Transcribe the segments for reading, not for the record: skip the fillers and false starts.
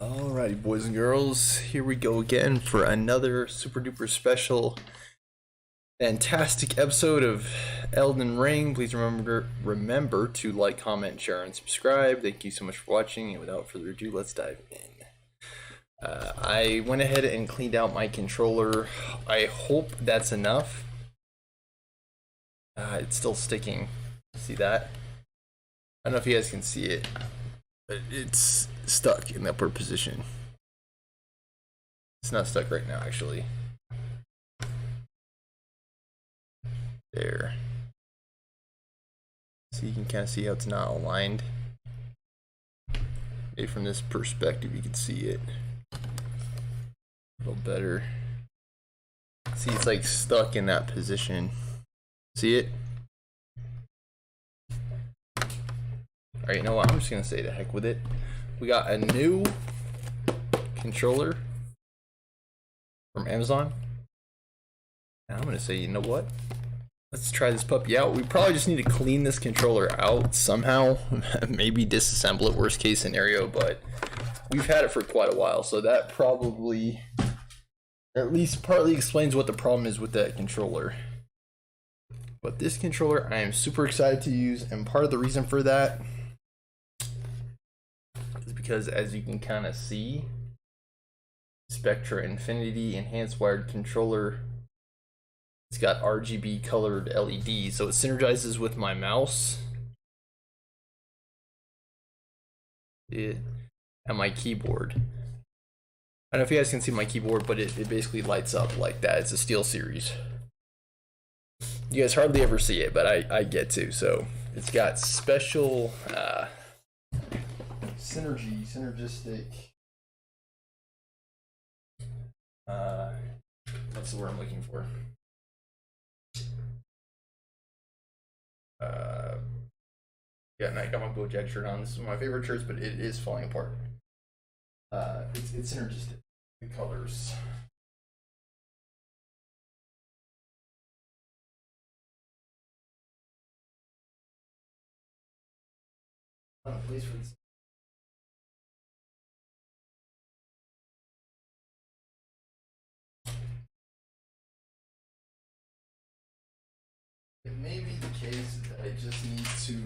Alrighty, boys and girls, here we go again for another super duper special, fantastic episode of Elden Ring. Please remember to like, comment, share, and subscribe. Thank you so much for watching, and without further ado, let's dive in. I went ahead and cleaned out my controller. I hope that's enough. It's still sticking. See that? I don't know if you guys can see it, but it's stuck in the upward position. It's not stuck right now, actually. There. So you can kind of see how it's not aligned. Maybe from this perspective you can see it a little better. See, it's like stuck in that position. See it? Alright, you know what? I'm just gonna say the heck with it. We got a new controller from Amazon. And I'm gonna say, you know what? Let's try this puppy out. We probably just need to clean this controller out somehow. Maybe disassemble it, worst case scenario, but we've had it for quite a while, so that probably at least partly explains what the problem is with that controller. But this controller I am super excited to use, and part of the reason for that is because, as you can kind of see, Spectra Infinity Enhanced Wired Controller, it's got RGB colored LEDs, so it synergizes with my mouse and my keyboard. I don't know if you guys can see my keyboard, but it basically lights up like that. It's a Steel Series. You guys hardly ever see it, but I get to. So it's got special synergistic. What's the word I'm looking for? Yeah, and I got my BoJack shirt on. This is one of my favorite shirts, but it is falling apart. It's synergistic. The colors. A place for this. It may be the case that I just need to.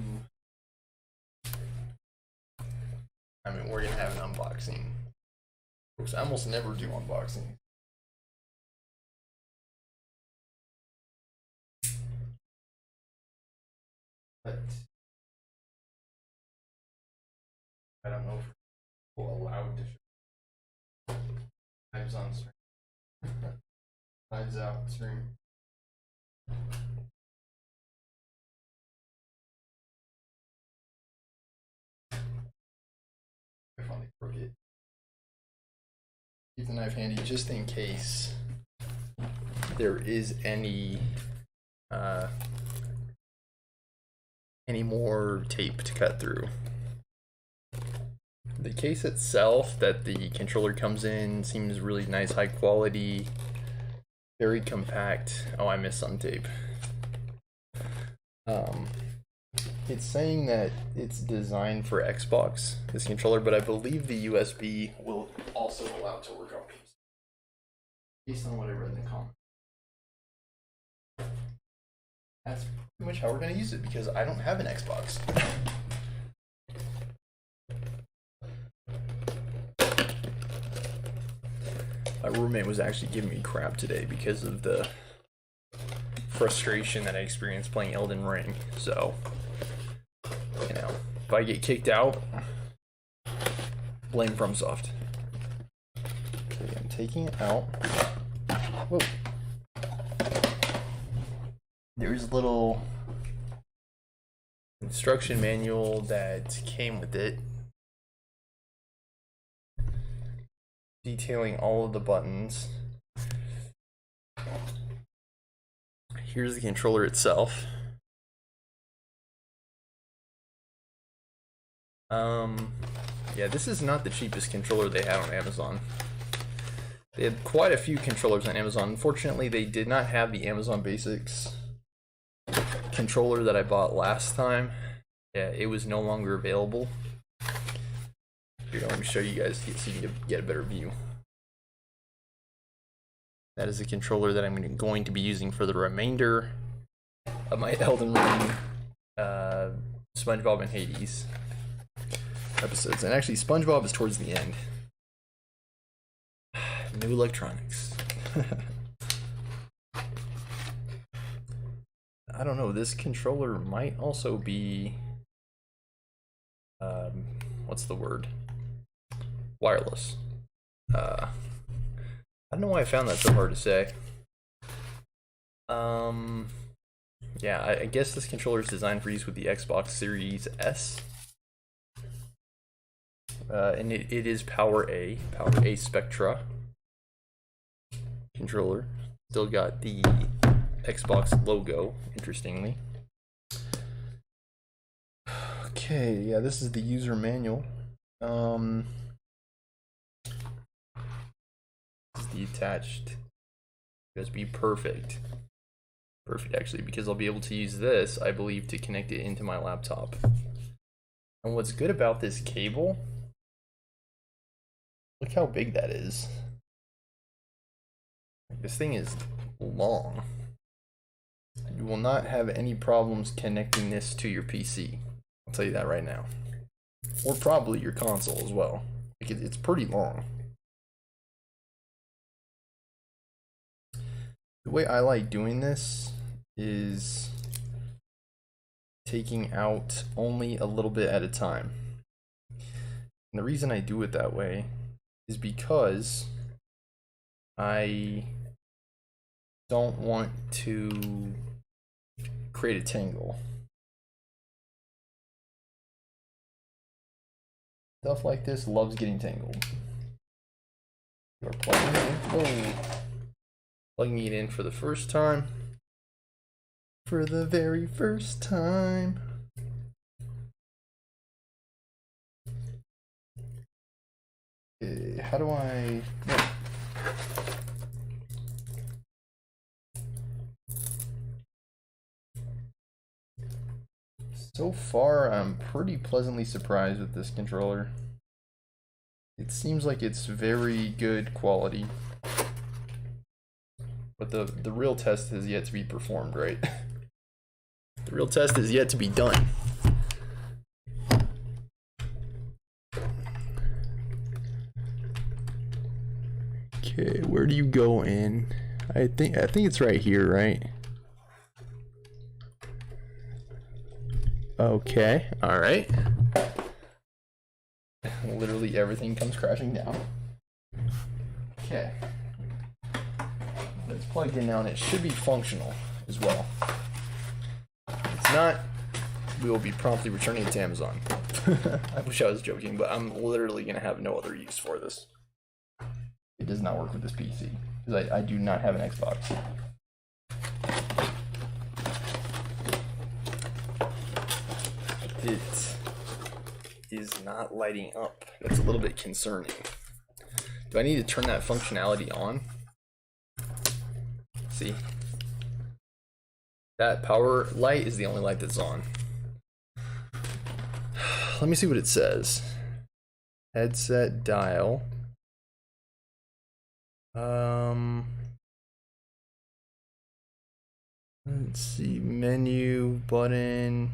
I mean, we're gonna have an unboxing. Folks, I almost never do unboxing. But I don't know if we're allowed to show knives on stream. Knives out stream. I finally broke it. Keep the knife handy just in case there is any more tape to cut through. The case itself that the controller comes in seems really nice, high quality, very compact. Oh, I missed some tape. It's saying that it's designed for Xbox, this controller, but I believe the USB will also allow it to work on PC, based on what I read in the comments. That's pretty much how we're going to use it, because I don't have an Xbox. My roommate was actually giving me crap today because of the frustration that I experienced playing Elden Ring. So, you know, if I get kicked out, blame FromSoft. Okay, I'm taking it out. Whoa. There's a little instruction manual that came with it, detailing all of the buttons. Here's the controller itself. Yeah, this is not the cheapest controller they have on Amazon. They had quite a few controllers on Amazon. Unfortunately, they did not have the Amazon Basics controller that I bought last time. Yeah, it was no longer available. Here, let me show you guys so you can get a better view. That is the controller that I'm going to be using for the remainder of my Elden Ring, SpongeBob and Hades episodes. And actually, SpongeBob is towards the end. New electronics. I don't know, this controller might also be, what's the word? Wireless. I don't know why I found that so hard to say. Yeah, I guess this controller is designed for use with the Xbox Series S. And it is Power A Spectra controller. Still got the Xbox logo, interestingly. Okay, yeah, this is the user manual. This is the attached USB. Perfect actually, because I'll be able to use this, I believe, to connect it into my laptop. And what's good about this cable, look how big that is. This thing is long. You will not have any problems connecting this to your PC. I'll tell you that right now. Or probably your console as well. It's pretty long. The way I like doing this is taking out only a little bit at a time. And the reason I do it that way is because I don't want to create a tangle. Stuff like this loves getting tangled. You're plugging it in for the first time. For the very first time. Okay, how do I... Yeah. So far, I'm pretty pleasantly surprised with this controller. It seems like it's very good quality. But the real test has yet to be performed, right? The real test is yet to be done. Okay, where do you go in? I think it's right here, right? Okay, all right. Literally everything comes crashing down. Okay. It's plugged in now and it should be functional as well. If it's not, we will be promptly returning it to Amazon. I wish I was joking, but I'm literally going to have no other use for this. It does not work with this PC, because I do not have an Xbox. It is not lighting up. That's a little bit concerning. Do I need to turn that functionality on? See? That power light is the only light that's on. Let me see what it says. Headset dial. Let's see, menu, button.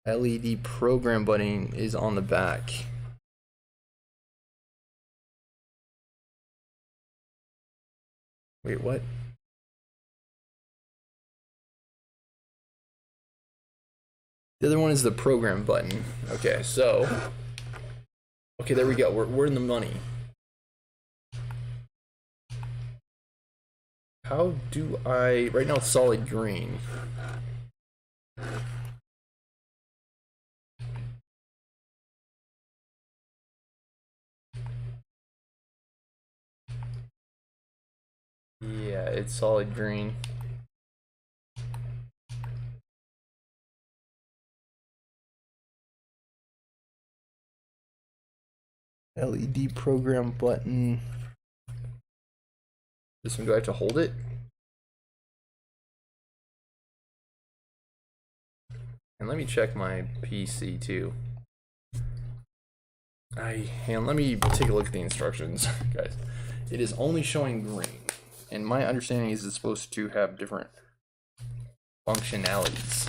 LED program button is on the back. Wait, what? The other one is the program button. Okay, so okay, there we go. We're in the money. How do I... Right now it's solid green. Yeah, it's solid green. LED program button. This one, do I have to hold it? And let me check my PC too. Hang on, let me take a look at the instructions, guys. It is only showing green, and my understanding is it's supposed to have different functionalities.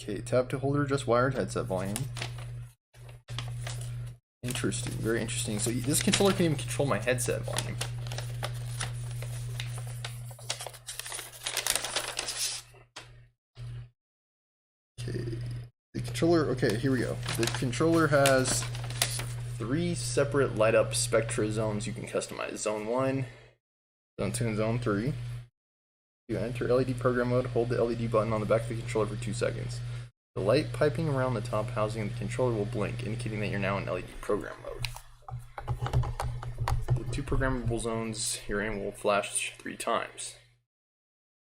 Okay, tap to hold or adjust wired headset volume. Interesting, very interesting. So this controller can even control my headset volume. Okay, the controller, okay, here we go. The controller has 3 separate light up spectra zones you can customize. Zone 1, Zone 2, and Zone 3. You enter LED program mode, hold the LED button on the back of the controller for 2 seconds. The light piping around the top housing of the controller will blink, indicating that you're now in LED program mode. The 2 programmable zones herein will flash 3 times.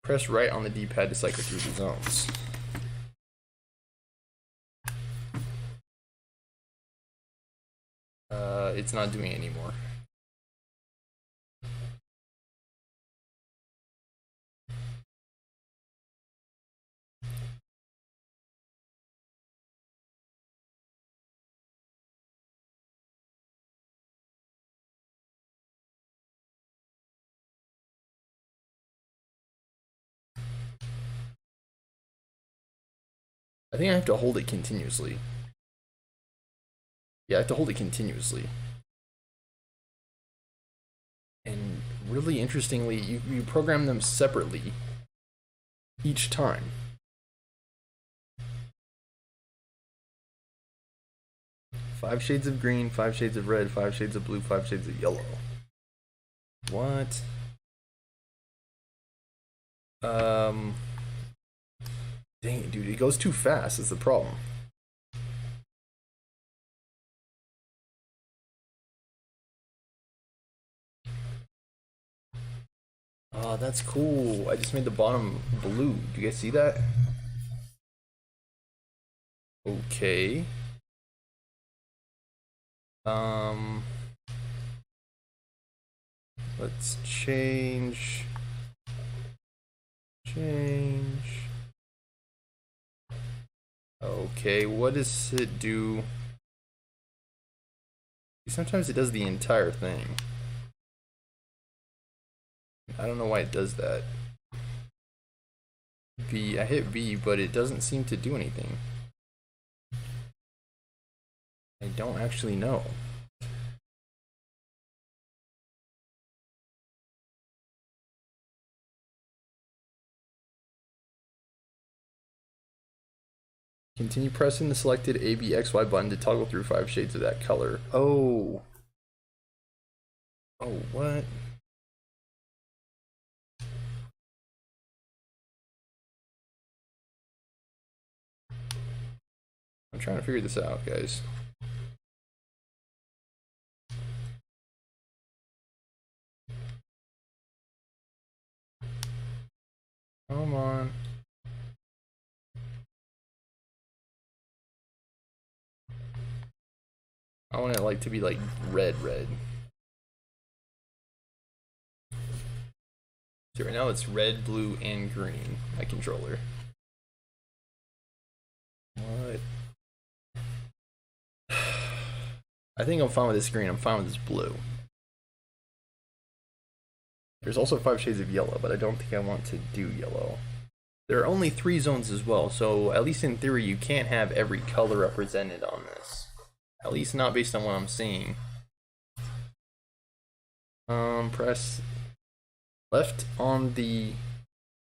Press right on the D-pad to cycle through the zones. It's not doing it anymore. I think I have to hold it continuously. Yeah, I have to hold it continuously. And really interestingly, you program them separately each time. Five shades of green, 5 shades of red, 5 shades of blue, 5 shades of yellow. What? Dang it, dude, it goes too fast is the problem. Oh, that's cool. I just made the bottom blue. Do you guys see that? Okay. Let's change. Okay, what does it do? Sometimes it does the entire thing. I don't know why it does that. B, I hit B, but it doesn't seem to do anything. I don't actually know. Continue pressing the selected A, B, X, Y button to toggle through 5 shades of that color. Oh. Oh, what? I'm trying to figure this out, guys. Come on. I want it like to be like red. So right now it's red, blue, and green, my controller. What? I think I'm fine with this green, I'm fine with this blue. There's also 5 shades of yellow, but I don't think I want to do yellow. There are only 3 zones as well, so at least in theory you can't have every color represented on this. At least not based on what I'm seeing. Press left on the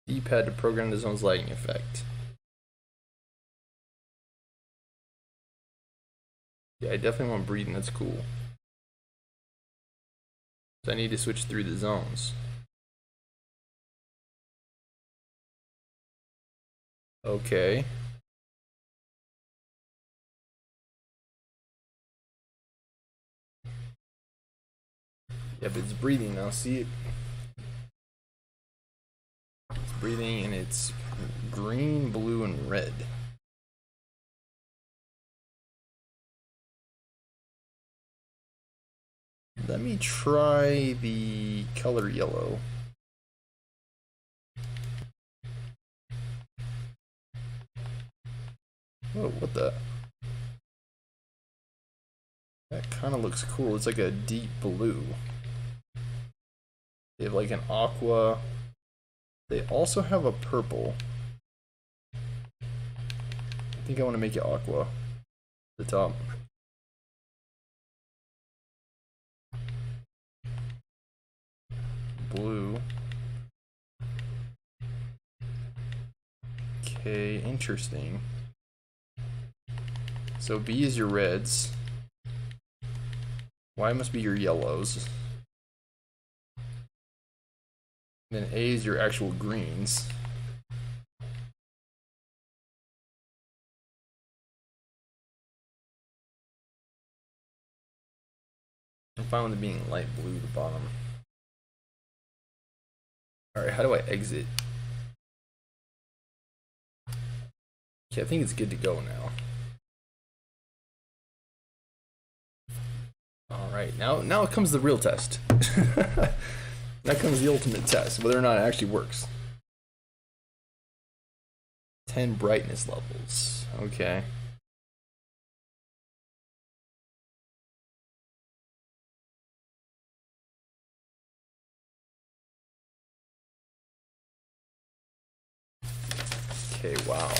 D-pad to program the zone's lighting effect. Yeah, I definitely want breathing, that's cool. So I need to switch through the zones. Okay. Yeah, but it's breathing now, see it? It's breathing and it's green, blue, and red. Let me try the color yellow. Whoa, what the? That kind of looks cool. It's like a deep blue. They have like an aqua. They also have a purple. I think I want to make it aqua. The top. Blue. Okay, interesting. So B is your reds. Y must be your yellows. Then A is your actual greens. I'm fine with it being light blue at the bottom. Alright, how do I exit? Okay, I think it's good to go now. Alright, now comes the real test. Now comes the ultimate test, whether or not it actually works. 10 brightness levels. Okay. Okay, wow.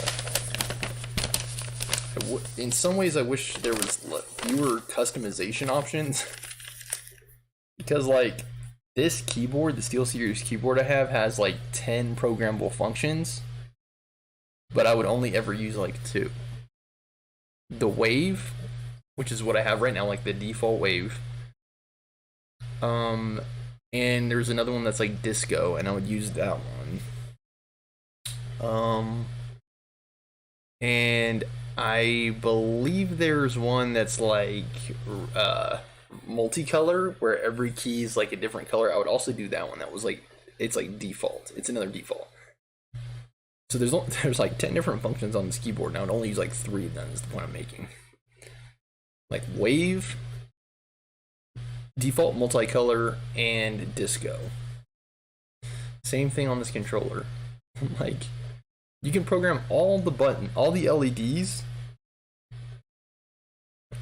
In some ways, I wish there was fewer customization options. Because, like, this keyboard, the SteelSeries keyboard I have, has like 10 programmable functions. But I would only ever use like 2. The wave, which is what I have right now, like the default wave. And there's another one that's like disco, and I would use that one. And I believe there's one that's like multicolor, where every key is like a different color. I would also do that one. That was like, it's like default. It's another default. So there's like 10 different functions on this keyboard. Now I would only use like 3 of them is the point I'm making. Like wave, default multicolor, and disco. Same thing on this controller. Like, you can program all the LEDs,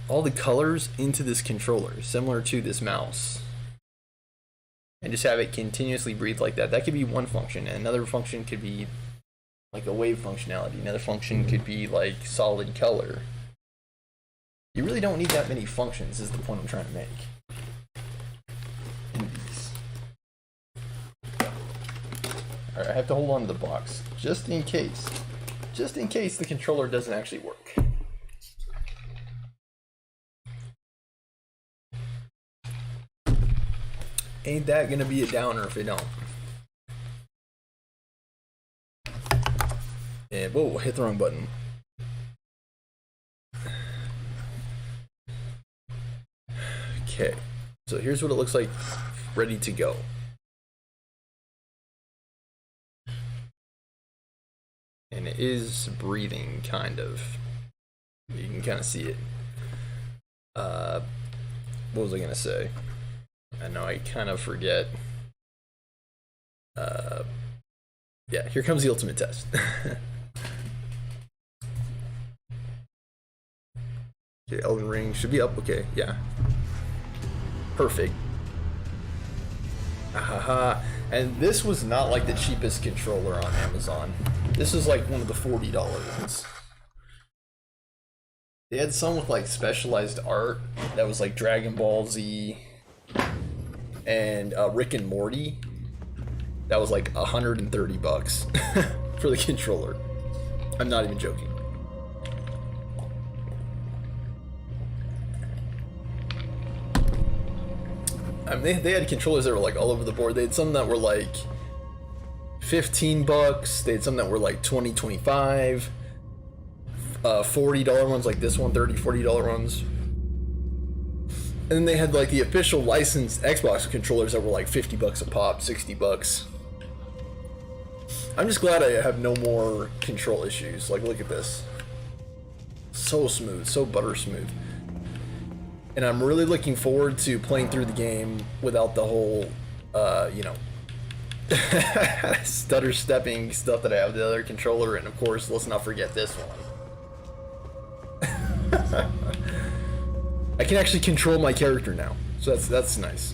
all the colors into this controller, similar to this mouse. And just have it continuously breathe like that. That could be one function, and another function could be like a wave functionality. Another function could be like solid color. You really don't need that many functions, is the point I'm trying to make. In these. Alright, I have to hold on to the box, just in case. Just in case the controller doesn't actually work. Ain't that gonna be a downer if it don't. And whoa, hit the wrong button. Okay, so here's what it looks like ready to go. And it is breathing, kind of. You can kind of see it. What was I gonna say? I know I kind of forget. Yeah, here comes the ultimate test. Okay, Elden Ring should be up. Okay, yeah. Perfect. Ahaha. And this was not like the cheapest controller on Amazon. This is like one of the $40 ones. They had some with like specialized art that was like Dragon Ball Z and Rick and Morty. That was like $130 for the controller. I'm not even joking. I mean, they had controllers that were like all over the board. They had some that were like $15. They had some that were like $20, $25. $40 ones like this one, $30, $40 ones. And then they had like the official licensed Xbox controllers that were like $50 a pop, $60. I'm just glad I have no more control issues. Like, look at this. So smooth, so butter smooth. And I'm really looking forward to playing through the game without the whole, you know, stutter stepping stuff that I have with the other controller. And of course, let's not forget this one. I can actually control my character now, so that's nice.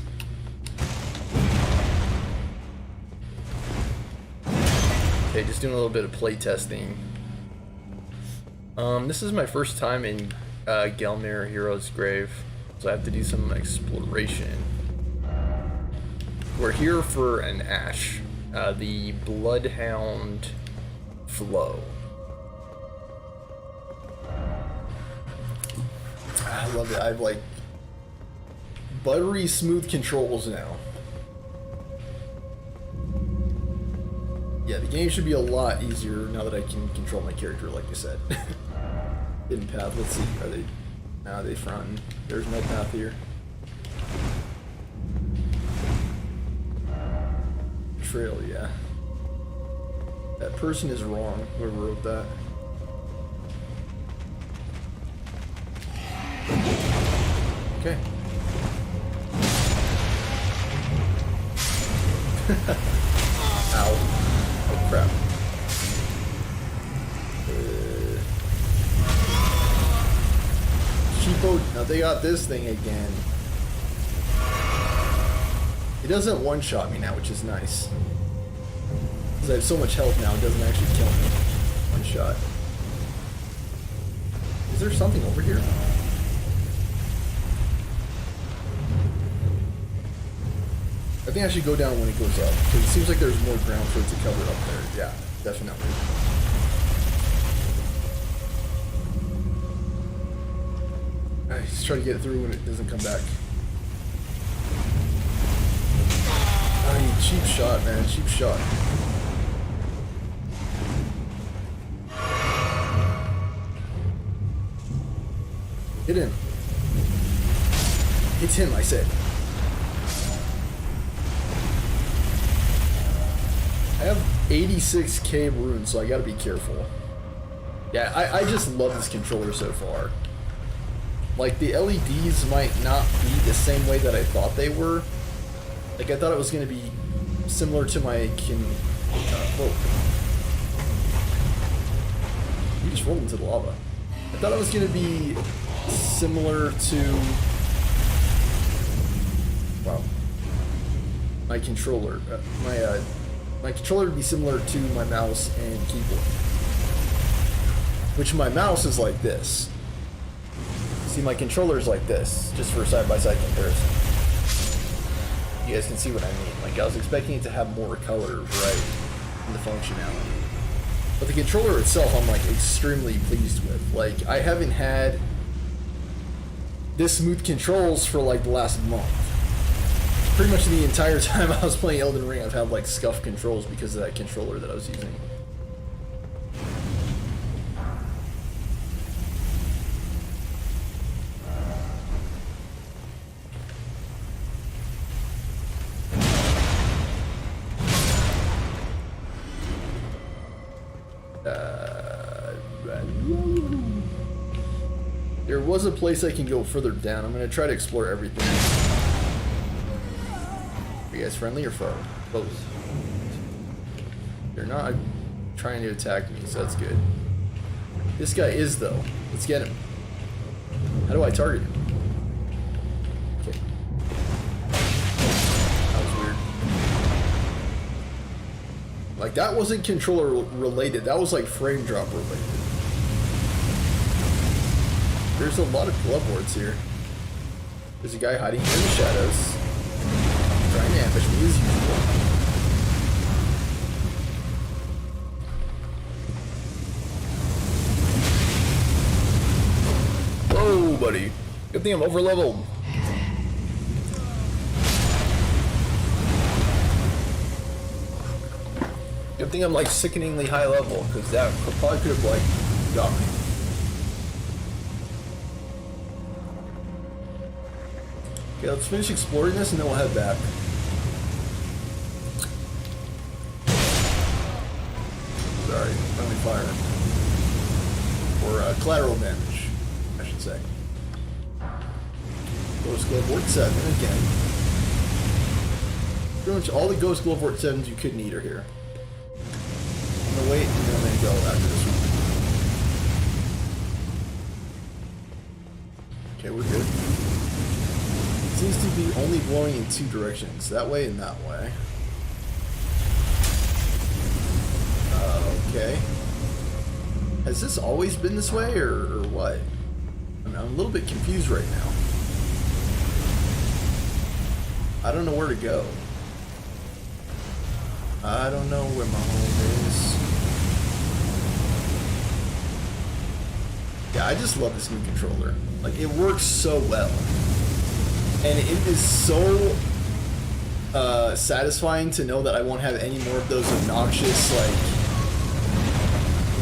Okay, just doing a little bit of play testing. This is my first time in Gelmir Hero's Grave, so I have to do some exploration. We're here for an Ash, the Bloodhound Flow. I love it. I have like buttery smooth controls now. Yeah, the game should be a lot easier now that I can control my character, like I said. Hidden path, let's see, are they... No, they fronting. There's no path here. Trail, yeah. That person is wrong, whoever wrote that. Okay. Ow. Oh crap. Cheapo, now they got this thing again. It doesn't one-shot me now, which is nice. Because I have so much health now, it doesn't actually kill me. One shot. Is there something over here? I think I should go down when it goes up, because it seems like there's more ground for it to cover up there. Yeah, definitely. Alright, just try to get it through when it doesn't come back. Oh, cheap shot, man, cheap shot. Hit him. Hit him, I said. I have 86k runes, so I gotta be careful. Yeah, I just love this controller so far. Like, the LEDs might not be the same way that I thought they were. Like, I thought it was gonna be similar to my whoa. You just rolled into the lava. I thought it was gonna be similar to... Wow. My controller. My controller would be similar to my mouse and keyboard. Which my mouse is like this. See, my controller is like this, just for a side-by-side comparison. You guys can see what I mean. Like, I was expecting it to have more color, right, in the functionality. But the controller itself, I'm, like, extremely pleased with. Like, I haven't had this smooth controls for, like, the last month. Pretty much the entire time I was playing Elden Ring, I've had, like, scuffed controls because of that controller that I was using. There was a place I can go further down. I'm going to try to explore everything. Are you guys friendly or foe? Both. They're not trying to attack me, so that's good. This guy is, though. Let's get him. How do I target him? Okay. That was weird. Like, that wasn't controller related. That was like frame drop related. There's a lot of glove wards here. There's a guy hiding in the shadows. Trying to ambush me as usual. Whoa, buddy. Good thing I'm over leveled. Good thing I'm like sickeningly high level, because that probably could have like got me. Okay, let's finish exploring this and then we'll head back. Sorry, friendly fire. Or collateral damage, I should say. Ghost Glove Ward 7 again. Pretty much all the Ghost Glove Ward 7s you could need are here. I'm gonna wait and then I'm gonna go after this one. Okay, we're good. Seems to be only blowing in two directions, that way and that way. Okay. Has this always been this way, or what? I'm a little bit confused right now. I don't know where to go. I don't know where my home is. Yeah, I just love this new controller. Like, it works so well. And it is so satisfying to know that I won't have any more of those obnoxious, like,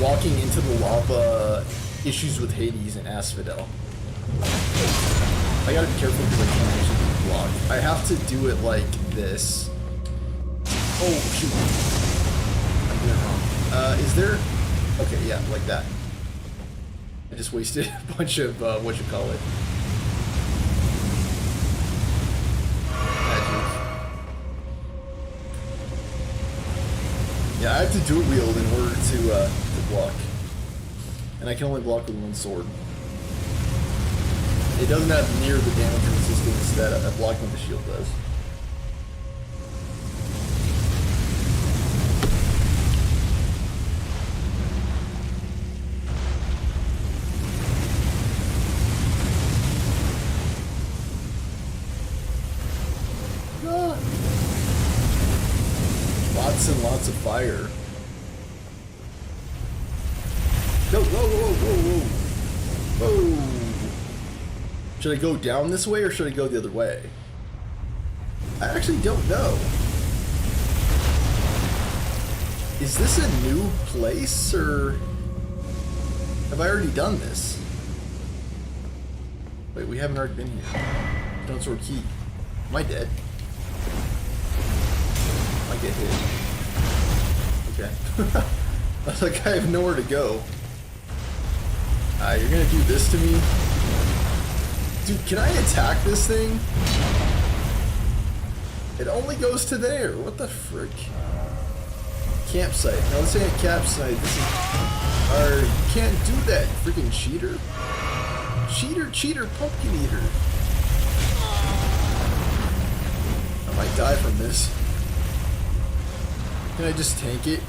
walking into the lava issues with Hades and Asphodel. I gotta be careful because I can't actually block. I have to do it like this. Oh, shoot. I'm doing it wrong. Is there... Okay, yeah, like that. I just wasted a bunch of, whatchamacallit. Yeah, I have to dual wield in order to block. And I can only block with one sword. It doesn't have near the damage resistance that a blocking with the shield does. Lots and lots of fire. No, whoa, whoa, whoa, whoa, whoa. Should I go down this way or should I go the other way? I actually don't know. Is this a new place or have I already done this? Wait, we haven't already been here. Don't sword key. Am I dead? I get hit. Okay. I was like, I have nowhere to go. You're gonna do this to me? Dude, can I attack this thing? It only goes to there. What the frick? Campsite. No, this ain't a campsite. This is... you can't do that, you freaking cheater. Cheater, cheater, pumpkin eater. I might die from this. Can I just tank it?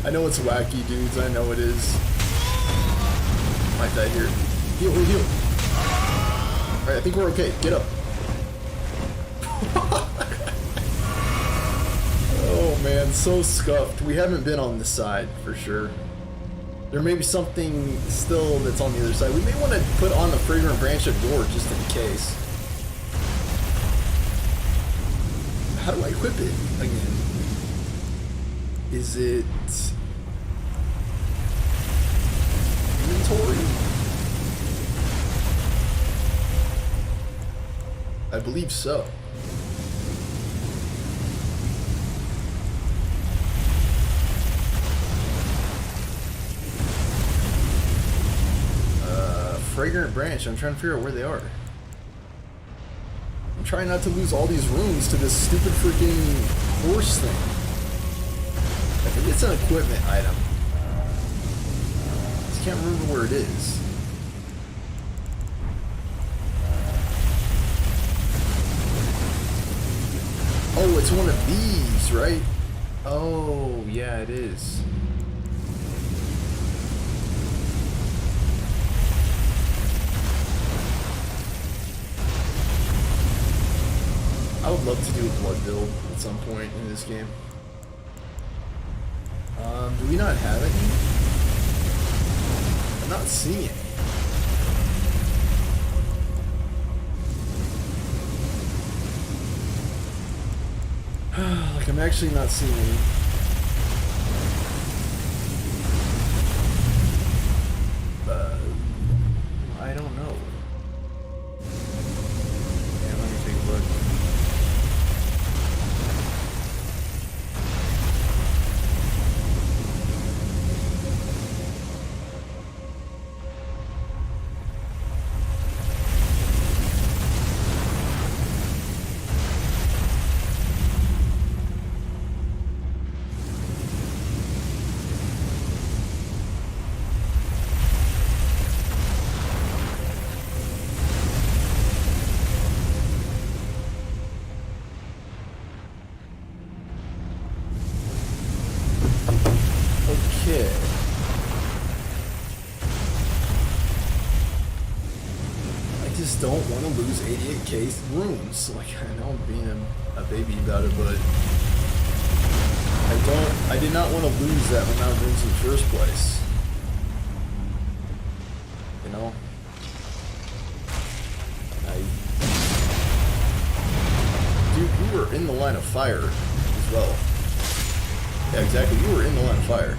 I know it's wacky, dudes. I know it is. Might die here. Heal, heal, heal. Alright, I think we're okay. Get up. Oh man, so scuffed. We haven't been on this side for sure. There may be something still that's on the other side. We may want to put on the fragrant branch of door just in case. How do I equip it again? Is it inventory? I believe so. Fragrant branch. I'm trying to figure out where they are. I'm trying not to lose all these runes to this stupid freaking horse thing. I think it's an equipment item. Just can't remember where it is. Oh, it's one of these, right? Oh, yeah, it is. I would love to do a blood build at some point in this game. Do we not have any? I'm not seeing it. Like, I'm actually not seeing any. I don't know. Yeah, let me take a look. don't want to lose 88k runes. Like, I know I'm being a baby about it, but I did not want to lose that amount of runes in the first place. You know? Dude, you were in the line of fire as well. Yeah, exactly, you were in the line of fire.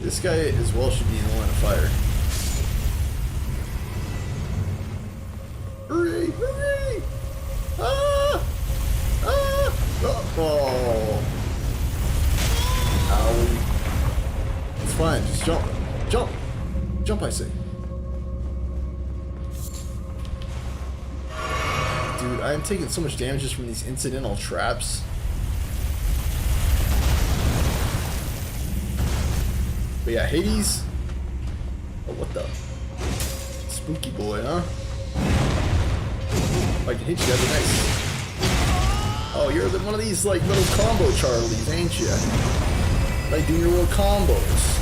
This guy as well should be in the line of fire. Hurry! Hurry! Ah! Ah! Oh! Owie. It's fine, just jump. Jump! Jump, I say. Dude, I am taking so much damage just from these incidental traps. But yeah, Hades. Oh, what the? Spooky boy, huh? I can hit you, that'd be nice. Oh, you're one of these, like, little combo Charlies, ain't you? Like, doing your little combos.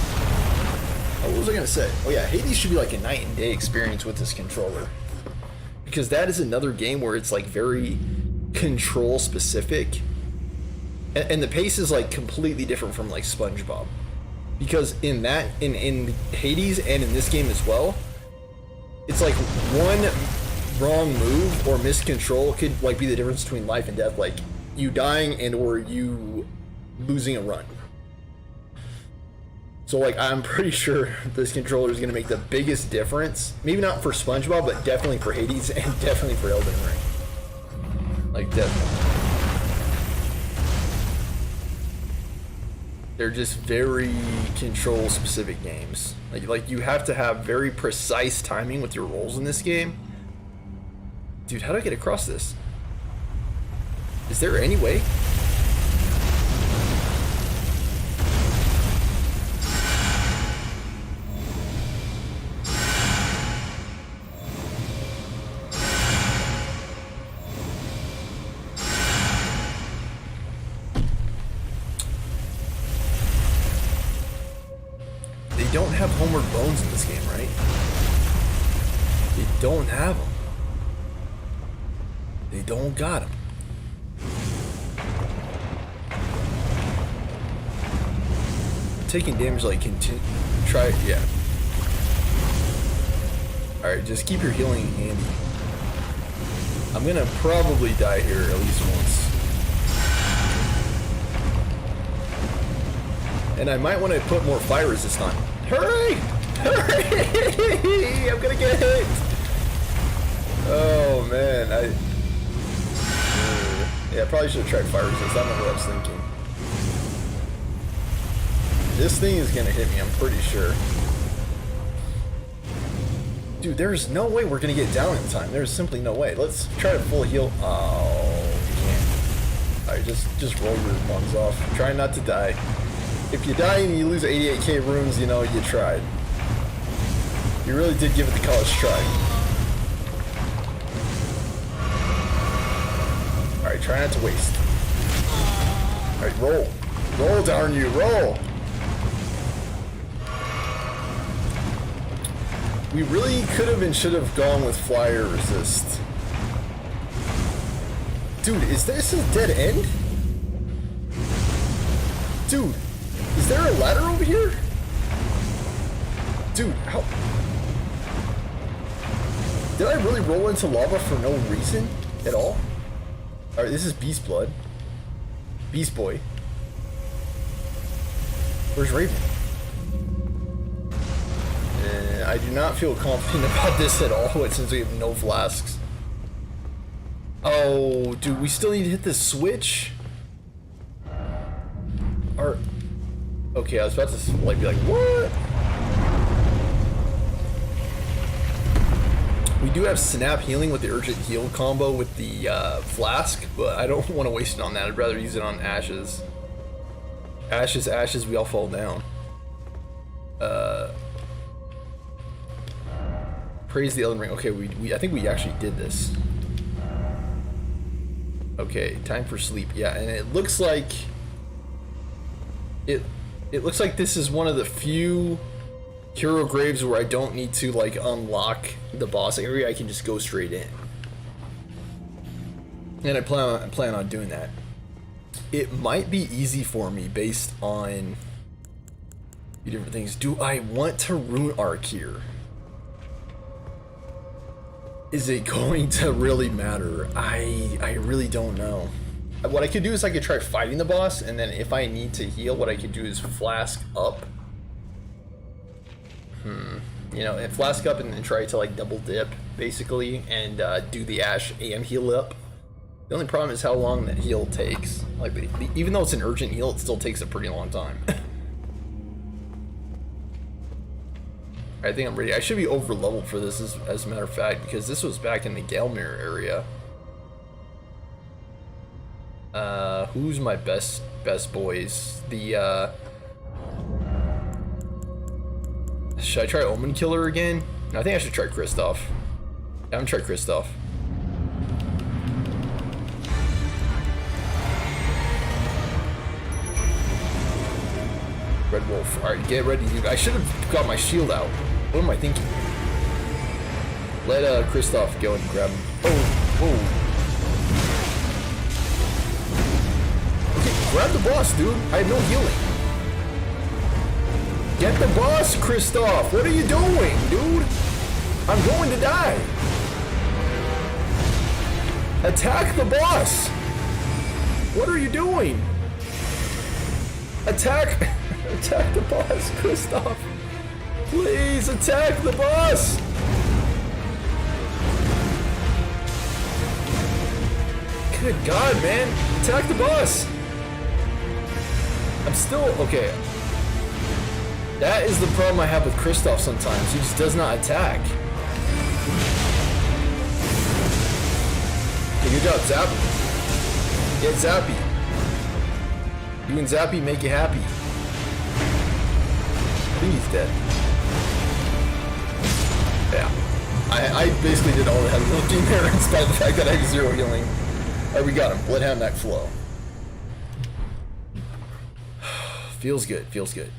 Oh, what was I gonna say? Oh yeah, Hades should be like a night and day experience with this controller. Because that is another game where it's, like, very control specific. And the pace is, like, completely different from, like, SpongeBob. Because in Hades and in this game as well, it's like one wrong move or miscontrol could, like, be the difference between life and death, like you dying and or you losing a run. So, like, I'm pretty sure this controller is going to make the biggest difference. Maybe not for SpongeBob, but definitely for Hades and definitely for Elden Ring. Like, definitely. They're just very control-specific games. Like you have to have very precise timing with your rolls in this game. Dude, how do I get across this? Is there any way? They don't have homeward bones in this game, right? They don't have them. They don't got them. Taking damage, like, try, yeah. Alright, just keep your healing handy. I'm gonna probably die here at least once. And I might want to put more fire resist on. Hurry! Hurry! I'm gonna get hit! Oh man, yeah, I probably should have tried fire resist. I don't know what I was thinking. This thing is gonna hit me, I'm pretty sure. Dude, there's no way we're gonna get down in time. There's simply no way. Let's try to full heal. Oh, we can't. Alright, just roll your lungs off. Try not to die. If you die and you lose 88k runes, you know, you tried. You really did give it the college try. Alright, try not to waste. Alright, roll. Roll, darn you, roll! We really could have and should have gone with fire resist. Dude, is this a dead end? Dude, is there a ladder over here? Dude, how? Did I really roll into lava for no reason at all? Alright, this is Beast Blood. Beast Boy. Where's Raven? I do not feel confident about this at all, since we have no flasks. Oh, dude, we still need to hit this switch? Or... Okay, I was about to, like, be like, what? We do have Snap Healing with the Urgent Heal combo with the flask, but I don't want to waste it on that. I'd rather use it on Ashes. Ashes, Ashes, we all fall down. Praise the Elden Ring. Okay, I think we actually did this. Okay, time for sleep. Yeah, and it looks like... It looks like this is one of the few hero graves where I don't need to like unlock the boss area. I can just go straight in. And I plan on doing that. It might be easy for me based on different things. Do I want to rune arc here? Is it going to really matter? I really don't know. What I could do is I could try fighting the boss, and then if I need to heal, what I could do is flask up. You know, and flask up and then try to like double dip, basically, and do the Ash and heal up. The only problem is how long that heal takes. Like, even though it's an urgent heal, it still takes a pretty long time. I think I'm ready. I should be over leveled for this, as a matter of fact, because this was back in the Galmir area. Who's my best boys? Should I try Omen Killer again? No, I think I should try Kristoff. I haven't tried Kristoff. Red Wolf. Alright, get ready, dude. I should have got my shield out. What am I thinking? Let Kristoff go and grab him. Oh, whoa. Okay, grab the boss, dude. I have no healing. Get the boss, Kristoff. What are you doing, dude? I'm going to die. Attack the boss. What are you doing? Attack the boss, Kristoff. Please attack the boss. Good God, man. Attack the boss. I'm still okay. That is the problem I have with Kristoff sometimes. He just does not attack. Okay, good job, Zap. Get Zappy. You and Zappy make you happy. I think he's dead. Yeah. I basically did all the heavy lifting there in spite of the fact that I have 0 healing. Alright, we got him. Bloodhound Neck Flow. Feels good, feels good.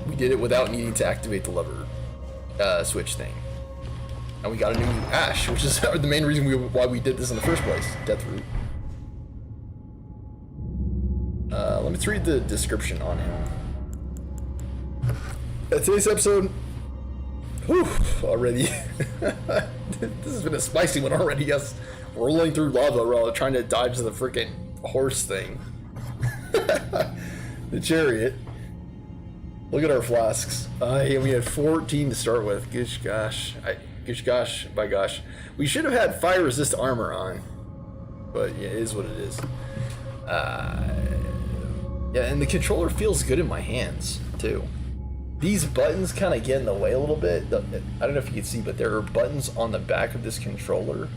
We did it without needing to activate the lever switch thing. And we got a new Ash, which is the main reason why we did this in the first place. Death Root. Let's read the description on him. Today's episode... Whew, already. This has been a spicy one already, yes. Rolling through lava while trying to dodge the freaking horse thing. The chariot. Look at our flasks. We had 14 to start with. Gish gosh. Gish gosh, by gosh. We should have had fire resist armor on. But yeah, it is what it is. Yeah, and the controller feels good in my hands, too. These buttons kind of get in the way a little bit. I don't know if you can see, but there are buttons on the back of this controller.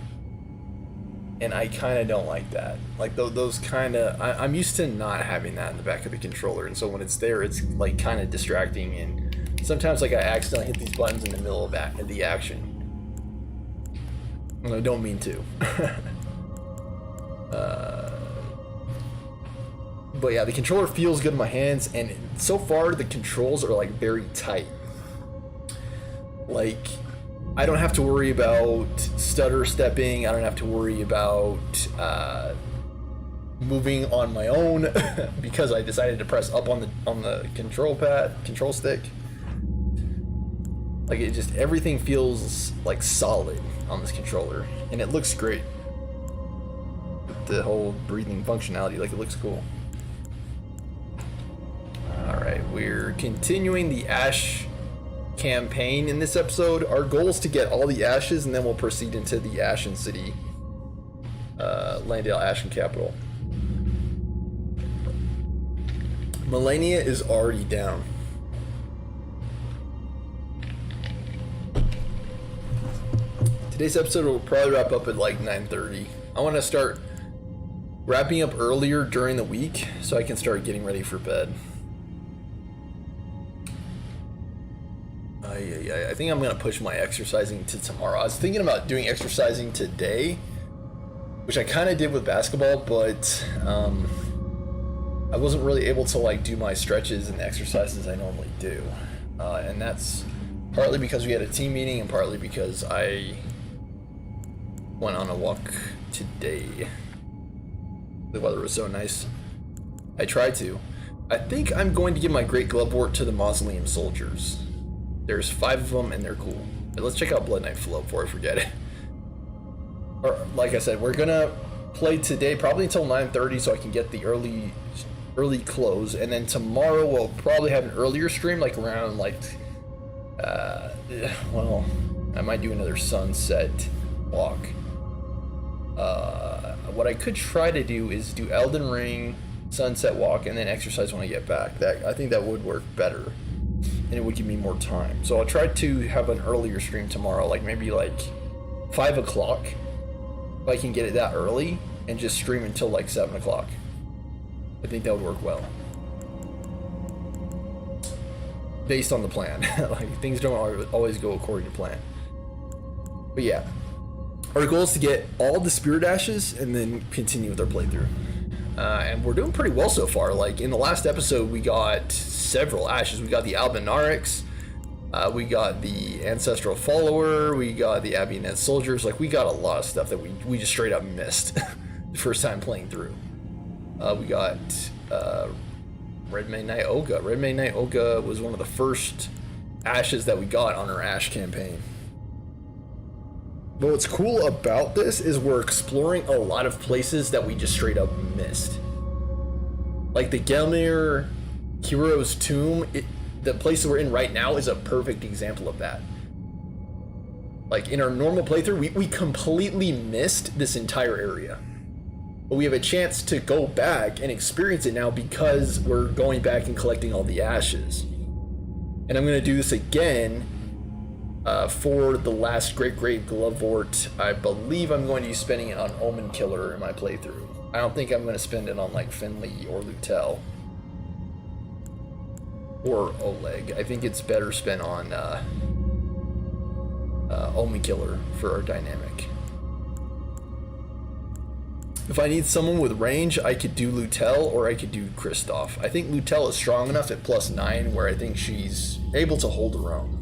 And I kind of don't like that. Like those kind of, I'm used to not having that in the back of the controller. And so when it's there, it's like kind of distracting. And sometimes like I accidentally hit these buttons in the middle of the action. And I don't mean to. But yeah, the controller feels good in my hands, and so far the controls are like very tight. Like, I don't have to worry about stutter stepping. I don't have to worry about moving on my own because I decided to press up on the control stick. Like, it just, everything feels like solid on this controller, and it looks great. The whole breathing functionality, like, it looks cool. Alright, we're continuing the Ash campaign in this episode. Our goal is to get all the ashes, and then we'll proceed into the Ashen City. Landale Ashen Capital. Melania is already down. Today's episode will probably wrap up at like 9:30. I want to start wrapping up earlier during the week so I can start getting ready for bed. I think I'm going to push my exercising to tomorrow. I was thinking about doing exercising today, which I kind of did with basketball, but I wasn't really able to like do my stretches and exercises I normally do, and that's partly because we had a team meeting and partly because I went on a walk today. The weather was so nice. I tried to. I think I'm going to give my Great Glovewort to the Mausoleum Soldiers. There's 5 of them and they're cool. But let's check out Blood Knight Flow before I forget it. Or, like I said, we're gonna play today probably until 9:30 so I can get the early close, and then tomorrow we'll probably have an earlier stream, like around like well, I might do another sunset walk. What I could try to do is do Elden Ring, sunset walk, and then exercise when I get back. I think that would work better, and it would give me more time. So I'll try to have an earlier stream tomorrow, like maybe like 5 o'clock, if I can get it that early, and just stream until like 7 o'clock. I think that would work well. Based on the plan. Like, things don't always go according to plan. But yeah. Our goal is to get all the Spirit Ashes and then continue with our playthrough. And we're doing pretty well so far. Like, in the last episode, we got several ashes. We got the Albinarix, we got the Ancestral Follower, we got the Abionet Soldiers. Like, we got a lot of stuff that we just straight up missed the first time playing through. We got Red May Knight Oga. Red May Knight Oga was one of the first ashes that we got on our Ash campaign. But what's cool about this is we're exploring a lot of places that we just straight up missed. Like the Gelmir Hero's Tomb, the place that we're in right now is a perfect example of that. Like in our normal playthrough, we completely missed this entire area. But we have a chance to go back and experience it now because we're going back and collecting all the ashes. And I'm going to do this again for the last Great Glovewort. I believe I'm going to be spending it on Omen Killer in my playthrough. I don't think I'm going to spend it on like Finley or Lutel. Or Oleg. I think it's better spent on Omen Killer for our dynamic. If I need someone with range, I could do Lutel or I could do Kristoff. I think Lutel is strong enough at +9 where I think she's able to hold her own.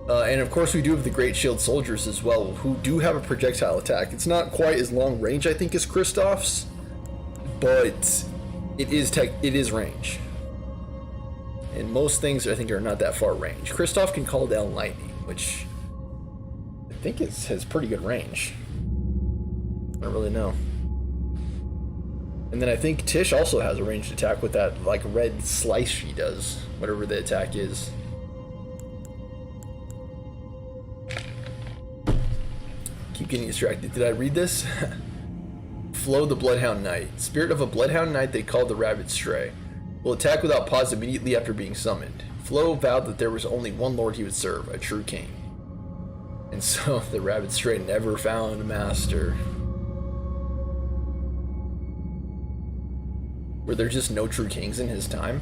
And of course we do have the Great Shield Soldiers as well, who do have a projectile attack. It's not quite as long range, I think, as Kristoff's, but it is range. And most things I think are not that far range. Kristoff can call down lightning, which I think has pretty good range. I don't really know. And then I think Tish also has a ranged attack with that like red slice she does, whatever the attack is. Keep getting distracted. Did I read this? Flo the Bloodhound Knight. Spirit of a Bloodhound Knight they called the Rabbit Stray. Will attack without pause immediately after being summoned. Flo vowed that there was only one lord he would serve, a true king. And so the Rabbit Stray never found a master. Were there just no true kings in his time?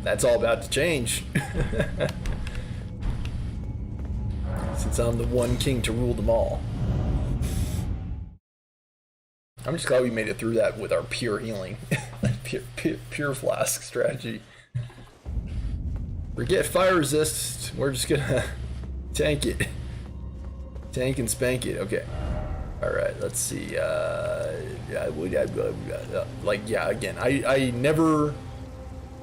That's all about to change. Since I'm the one king to rule them all. I'm just glad we made it through that with our pure healing. pure flask strategy. Forget fire resist. We're just gonna tank it. Tank and spank it. Okay. Alright, let's see. Again, I never...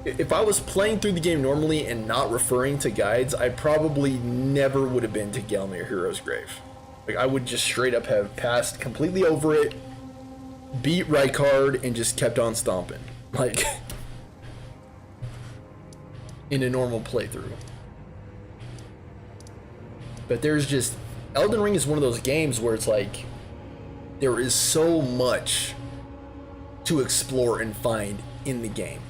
If I was playing through the game normally and not referring to guides, I probably never would have been to Gelmir Hero's Grave. Like, I would just straight up have passed completely over it, beat Rykard, and just kept on stomping. Like, in a normal playthrough. But there's just... Elden Ring is one of those games where it's like... There is so much to explore and find in the game.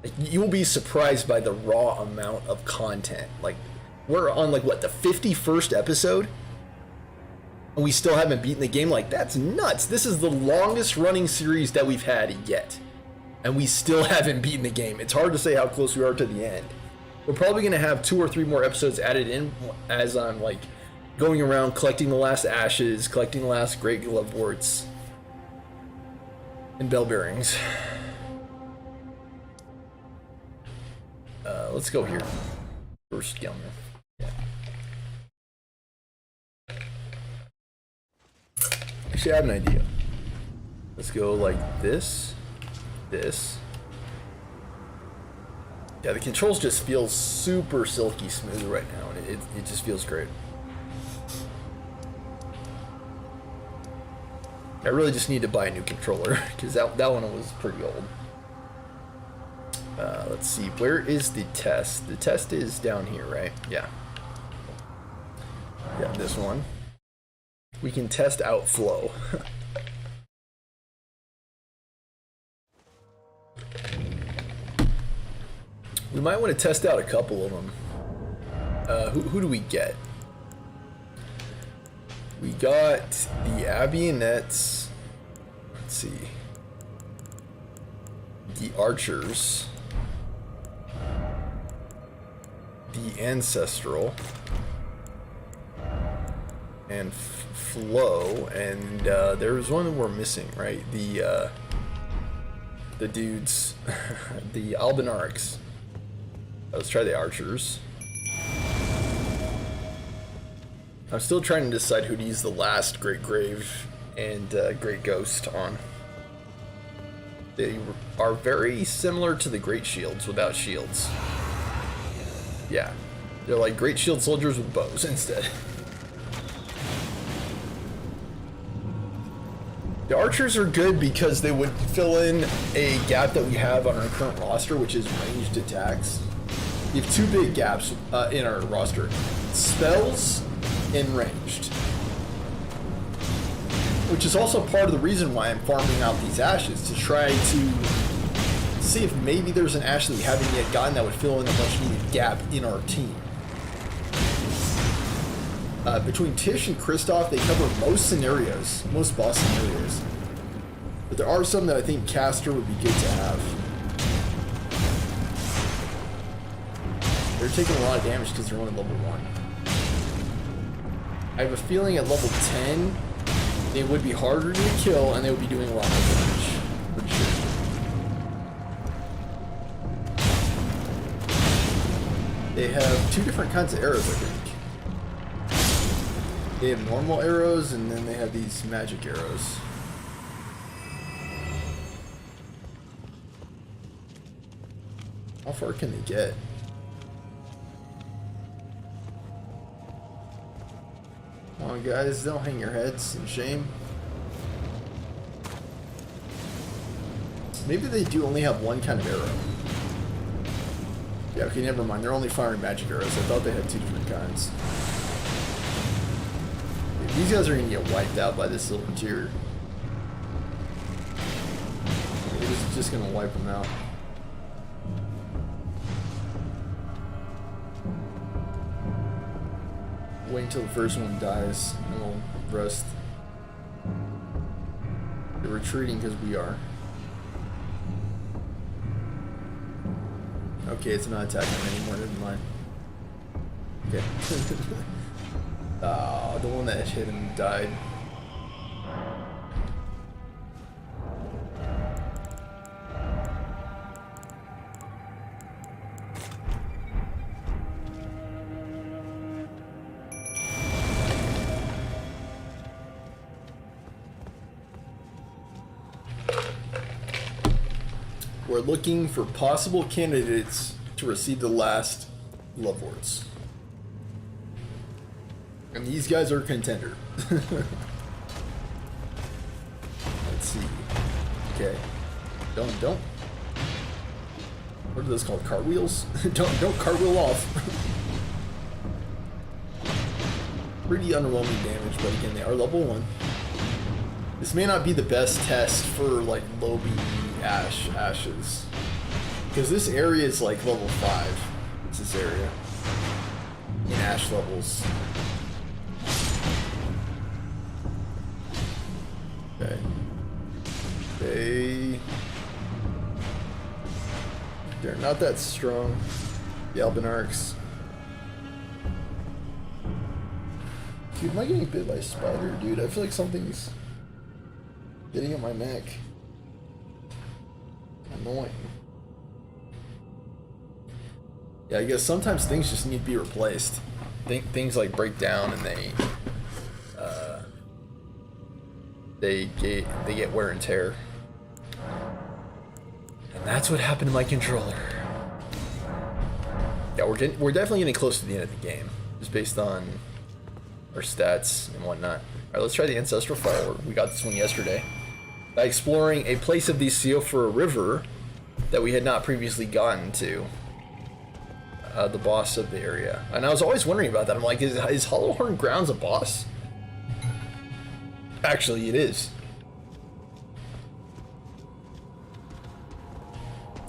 Like, you will be surprised by the raw amount of content. Like, we're on like what, the 51st episode? And we still haven't beaten the game. Like, that's nuts. This is the longest running series that we've had yet. And we still haven't beaten the game. It's hard to say how close we are to the end. We're probably going to have 2 or 3 more episodes added in as I'm like going around collecting the last ashes, collecting the last Great Gloveworts. And bell bearings. Let's go here. First Gilmer. Yeah. Actually, I have an idea. Let's go like this. This. Yeah, the controls just feel super silky smooth right now, and it just feels great. I really just need to buy a new controller, because that one was pretty old. Let's see, where is the test? The test is down here, right? Yeah. Yeah, this one. We can test outflow. We might want to test out a couple of them. Who do we get? We got the Abbionettes. Let's see. The Archers. The Ancestral. And Flow. And there was one that we're missing, right? The dudes. The Albinarchs. Let's try the Archers. I'm still trying to decide who to use the last Great Grave and Great Ghost on. They are very similar to the Great Shields without shields. Yeah, they're like Great Shield soldiers with bows instead. The Archers are good because they would fill in a gap that we have on our current roster, which is ranged attacks. We have two big gaps in our roster. Spells and ranged. Which is also part of the reason why I'm farming out these ashes, to try to see if maybe there's an ash that we haven't yet gotten that would fill in a much needed gap in our team. Between Tish and Kristoff, they cover most scenarios, most boss scenarios. But there are some that I think Caster would be good to have. They're taking a lot of damage because they're only level 1. I have a feeling at level 10, they would be harder to kill and they would be doing a lot more damage. For sure. They have two different kinds of arrows, I think. They have normal arrows and then they have these magic arrows. How far can they get? Come on, guys, don't hang your heads in shame. Maybe they do only have one kind of arrow. Yeah, okay, never mind. They're only firing magic arrows. I thought they had two different kinds. Dude, these guys are gonna get wiped out by this silver tier. It's just gonna wipe them out. Wait until the first one dies and we'll rest. They're retreating because we are. Okay, it's not attacking them anymore, never mind. Okay. Ah, the one that hit him died. We're looking for possible candidates to receive the last Loveworts. And these guys are a contender. Let's see. Okay. Don't. What are those called? Cartwheels? don't cartwheel off. Pretty underwhelming damage, but again, they are level 1. This may not be the best test for like low B ashes, because this area is like level 5. It's this area in ash levels. Okay. They're not that strong. The Albinarchs. Dude, am I getting bit by a spider, dude? I feel like something's getting on my neck. Annoying. Yeah, I guess sometimes things just need to be replaced. Things like break down and they get wear and tear. And that's what happened to my controller. Yeah, we're definitely getting close to the end of the game, just based on our stats and whatnot. Alright, let's try the Ancestral Fire. We got this one yesterday. By exploring a place of the seal for a river that we had not previously gotten to. The boss of the area. And I was always wondering about that. I'm like, is Hollowhorn Grounds a boss? Actually, it is.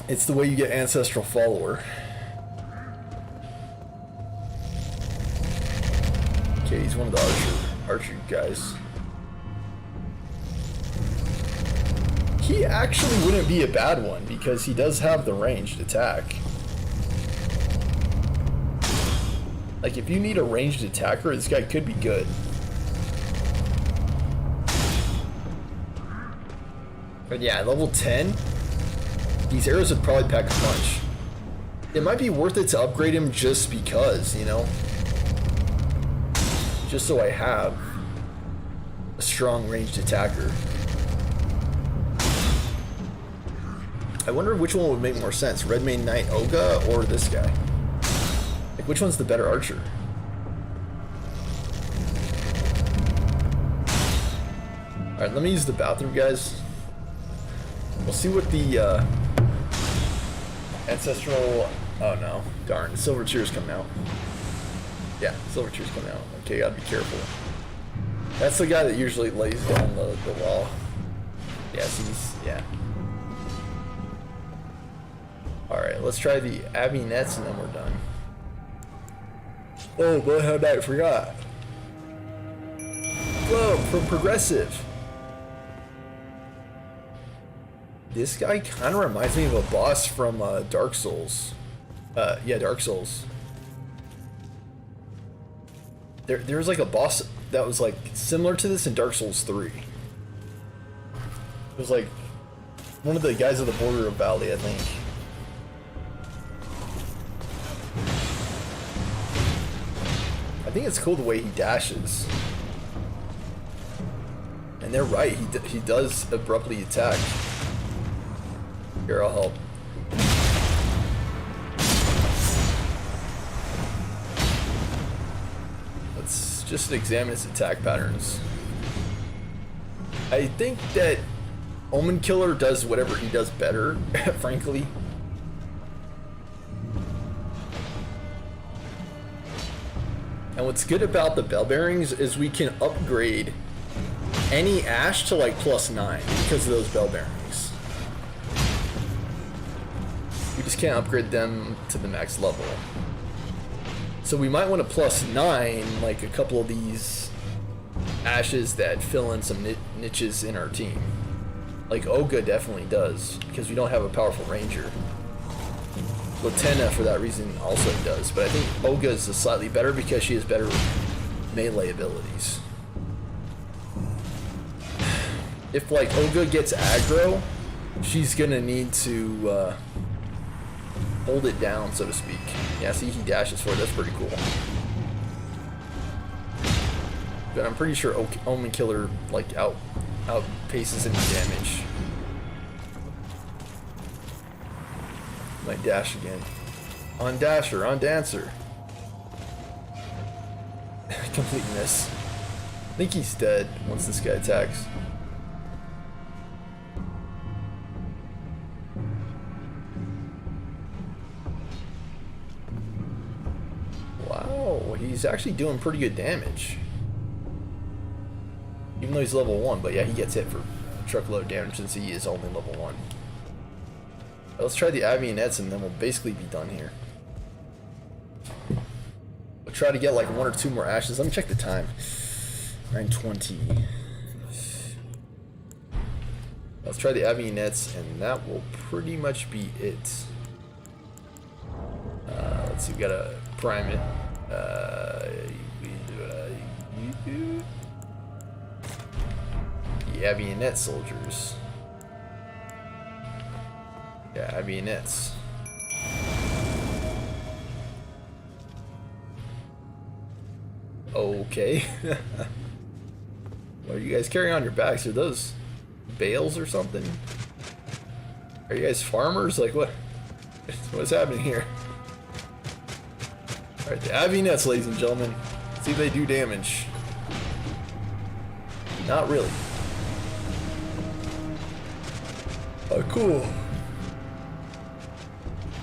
It's the way you get Ancestral Follower. Okay, he's one of the archer guys. He actually wouldn't be a bad one because he does have the ranged attack. Like, if you need a ranged attacker, this guy could be good. But yeah, level 10, these arrows would probably pack a punch. It might be worth it to upgrade him just because, you know? Just so I have a strong ranged attacker. I wonder which one would make more sense, Redmane Knight Oga or this guy? Like, which one's the better archer? Alright, let me use the bathroom, guys. We'll see what the Ancestral... Oh no, darn, Silver Tear's coming out. Yeah, Silver Tear's coming out. Okay, gotta be careful. That's the guy that usually lays down the wall. Yes, yeah. Alright, let's try the Abbey Nets and then we're done. Oh, Bloodhound Knight, forgot. Whoa, from Progressive. This guy kind of reminds me of a boss from Dark Souls. Yeah, Dark Souls. There was like a boss that was like similar to this in Dark Souls 3. It was like one of the guys at the border of Valley, I think. I think it's cool the way he dashes. And they're right, he does abruptly attack. Here, I'll help. Let's just examine his attack patterns. I think that Omen Killer does whatever he does better, frankly. And what's good about the bell bearings is we can upgrade any ash to like +9 because of those bell bearings. We just can't upgrade them to the max level. So we might want to +9 like a couple of these ashes that fill in some niches in our team. Like Olga definitely does, because we don't have a powerful ranger. Latenna, for that reason, also does, but I think Olga is slightly better because she has better melee abilities. If like Olga gets aggro, she's gonna need to hold it down, so to speak. Yeah, see, he dashes for it. That's pretty cool. But I'm pretty sure Omen Killer like outpaces any damage. Might dash again. On Dasher, on Dancer. Complete miss. I think he's dead once this guy attacks. Wow, he's actually doing pretty good damage. Even though he's level 1, but yeah, he gets hit for truckload damage since he is only level 1. Let's try the Avionets and then we'll basically be done here. We'll try to get like 1 or 2 more ashes. Let me check the time. 9:20. Let's try the Avionets and that will pretty much be it. Let's see, we gotta prime it. The Avionet soldiers. Yeah, I mean, it's... Okay. What are you guys carrying on your backs? Are those bales or something? Are you guys farmers? Like, what? What's happening here? Alright, the avionets, ladies and gentlemen. See if they do damage. Not really. Oh, cool.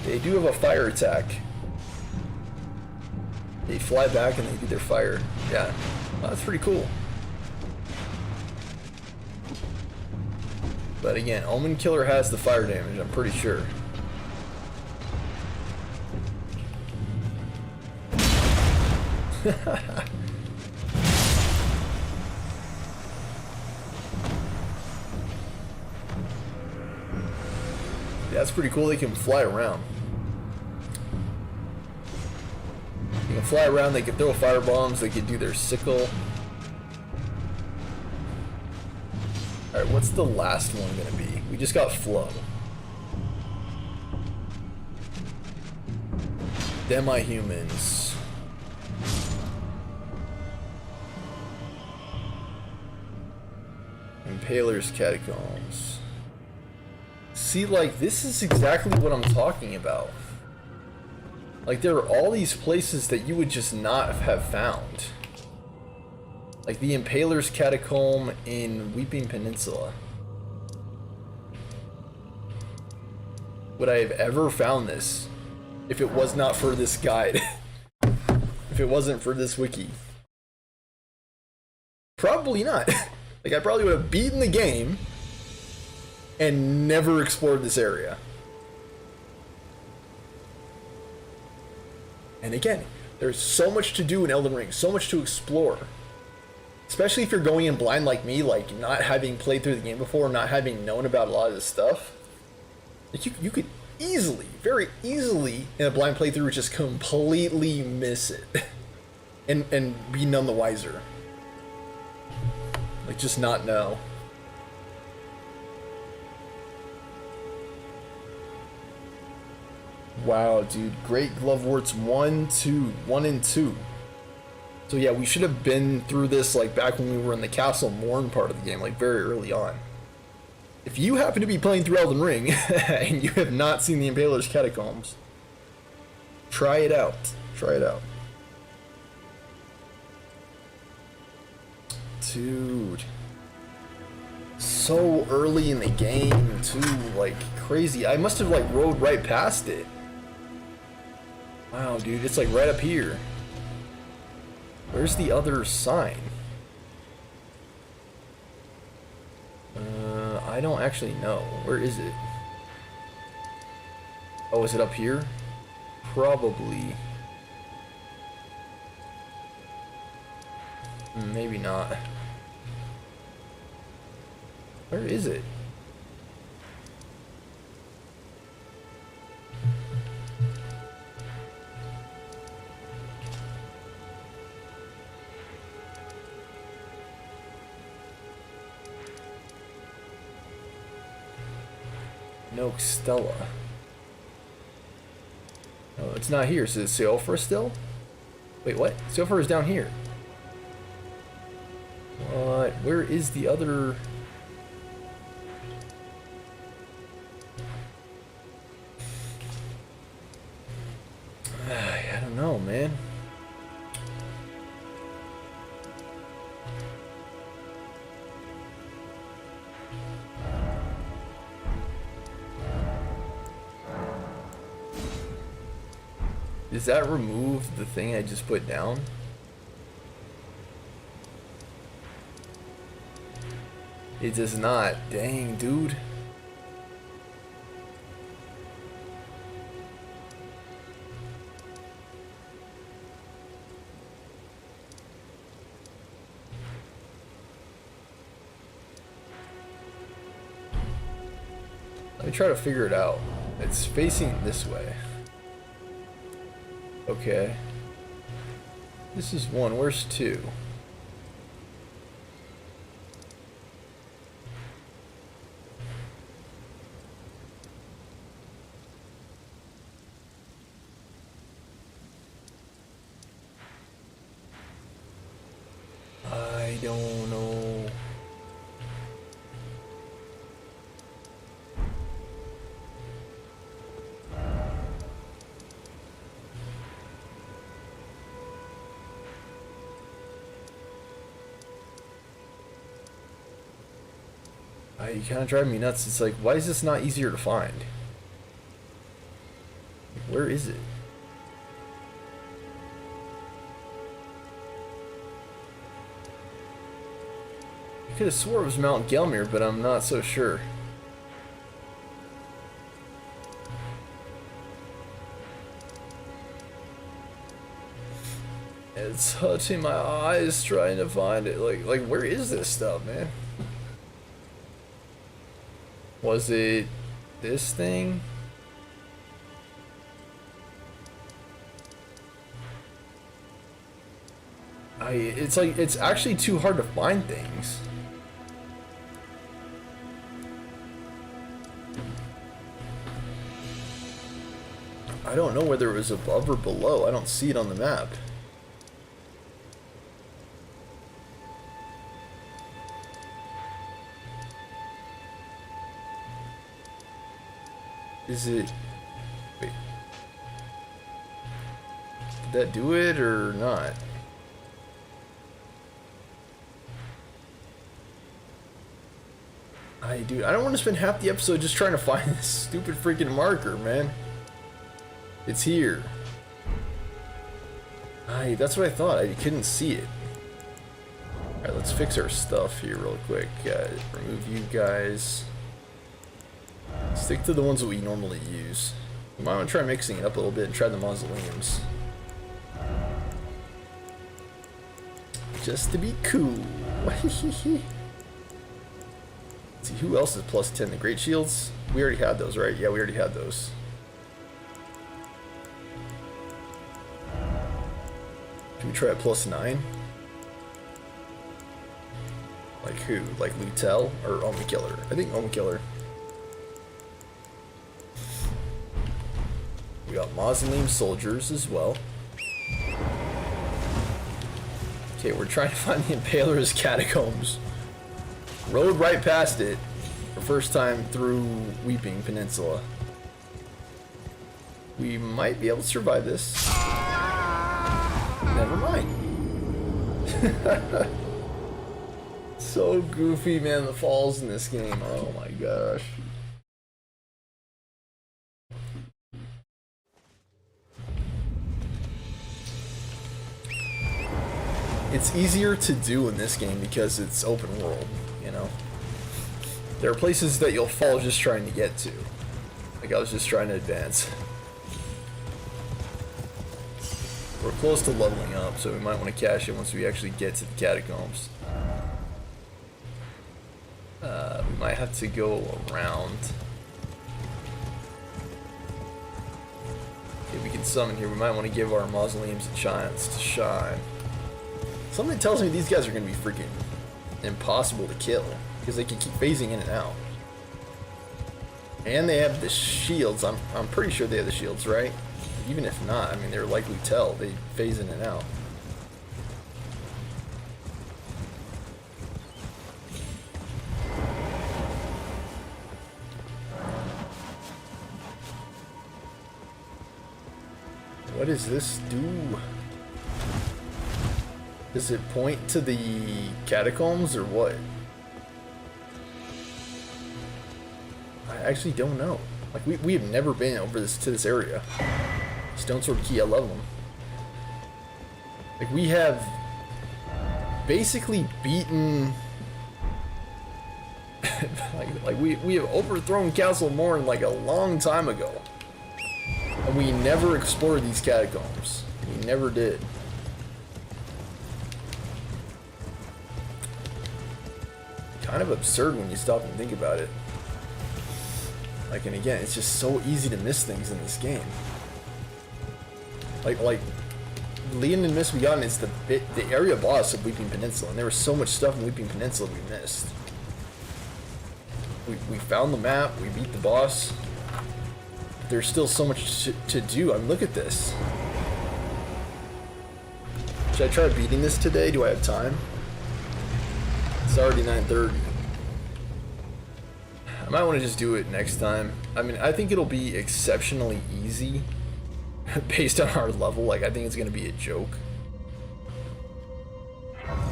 They do have a fire attack. They fly back and they do their fire. Yeah, well, that's pretty cool. But again, Omen Killer has the fire damage, I'm pretty sure. That's pretty cool, they can fly around. They can fly around, they can throw fire bombs, they can do their sickle. Alright, what's the last one gonna be? We just got Flow. Demi-humans. Impaler's Catacombs. See, like, this is exactly what I'm talking about. Like, there are all these places that you would just not have found. Like the Impaler's Catacomb in Weeping Peninsula. Would I have ever found this if it was not for this guide? If it wasn't for this wiki? Probably not. Like, I probably would have beaten the game and never explored this area. And again, there's so much to do in Elden Ring, so much to explore. Especially if you're going in blind like me, like not having played through the game before, not having known about a lot of this stuff. Like you could easily, very easily, in a blind playthrough, just completely miss it. and be none the wiser. Like, just not know. Wow, dude. Great Gloveworts 1, and 2. So yeah, we should have been through this like back when we were in the Castle Morn part of the game, like very early on. If you happen to be playing through Elden Ring and you have not seen the Impaler's Catacombs, try it out. Try it out. Dude. So early in the game too, like crazy. I must have like rode right past it. Wow, dude, it's like right up here. Where's the other sign? I don't actually know. Where is it? Oh, is it up here? Probably. Maybe not. Where is it? Noak Stella. Oh, it's not here. So is Seofra still? Wait, what? Seofra is down here. What? Where is the other? I don't know, man. Does that remove the thing I just put down? It does not. Dang, dude. Let me try to figure it out. It's facing this way. Okay. This is 1. Where's 2? don't know. You kind of drive me nuts. It's like, why is this not easier to find? Where is it? I could have swore it was Mount Gelmir, but I'm not so sure. It's hurting my eyes trying to find it. Like, where is this stuff, man? Was it this thing? It's like, it's actually too hard to find things. I don't know whether it was above or below. I don't see it on the map. Is it... Wait. Did that do it or not? Dude, I don't want to spend half the episode just trying to find this stupid freaking marker, man. It's here. That's what I thought. I couldn't see it. Alright, let's fix our stuff here real quick. Remove you guys. Stick to the ones that we normally use. I'm gonna try mixing it up a little bit and try the mausoleums. Just to be cool. Let's see, who else is plus 10? The Great Shields? We already had those, right? Yeah, we already had those. Can we try a plus 9? Like who? Like Lutel or Omen Killer? I think Omen Killer. We got Mausoleum Soldiers as well. Okay, we're trying to find the Impaler's Catacombs. Rode right past it for first time through Weeping Peninsula. We might be able to survive this. Never mind. So goofy, man, the falls in this game. Oh my gosh. It's easier to do in this game because it's open world, you know? There are places that you'll fall just trying to get to. Like I was just trying to advance. We're close to leveling up, so we might want to cash it once we actually get to the catacombs. We might have to go around. Okay, we can summon here. We might want to give our mausoleums a chance to shine. Something tells me these guys are going to be freaking impossible to kill because they can keep phasing in and out. And they have the shields. I'm pretty sure they have the shields, right? Even if not, I mean, they're likely tell. They phase in and out. What does this do? Does it point to the catacombs or what? I actually don't know. Like we have never been over to this area. Stone Sword Key, I love them. Like we have basically beaten like we have overthrown Castle Morn like a long time ago. And we never explored these catacombs. We never did. Kind of absurd when you stop and think about it. Like, and again, it's just so easy to miss things in this game. Like Leon and Miss we got is the area boss of Weeping Peninsula, and there was so much stuff in Weeping Peninsula we missed. We found the map, we beat the boss. There's still so much to do. I mean, look at this. Should I try beating this today? Do I have time? It's already 9:30. I might want to just do it next time. I mean, I think it'll be exceptionally easy based on our level. Like, I think it's going to be a joke.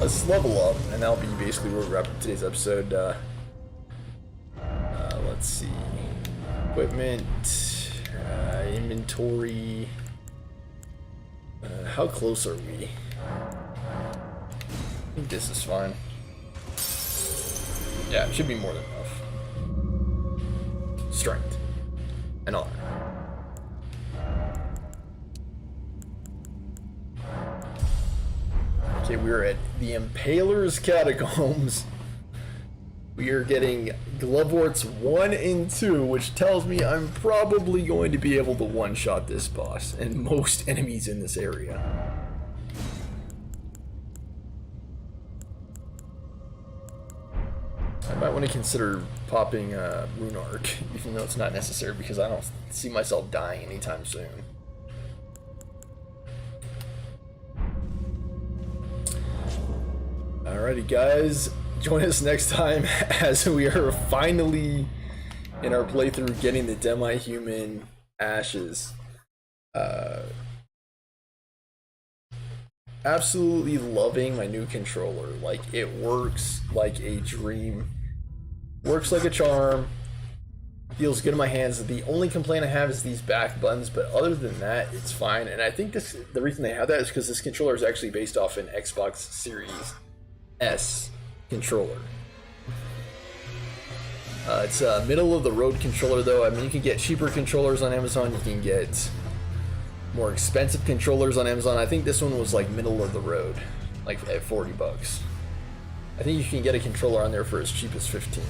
Let's level up, and that'll be basically where we wrap up today's episode. Let's see. Equipment, inventory. How close are we? I think this is fine. Yeah, it should be more than enough. Strength and honor. Okay, we're at the Impaler's Catacombs. We are getting Gloveworts 1 and 2, which tells me I'm probably going to be able to one-shot this boss and most enemies in this area. I might want to consider popping Rune Arc, even though it's not necessary because I don't see myself dying anytime soon. Alrighty guys, join us next time as we are finally in our playthrough getting the demi-human ashes. Absolutely loving my new controller. Like, it works like a dream. Works like a charm. Feels good in my hands. The only complaint I have is these back buttons, but other than that, it's fine. And I think the reason they have that is because this controller is actually based off an Xbox Series S controller. It's a middle of the road controller though. I mean, you can get cheaper controllers on Amazon, you can get more expensive controllers on Amazon. I think this one was like middle of the road, like at 40 bucks. I think you can get a controller on there for as cheap as 15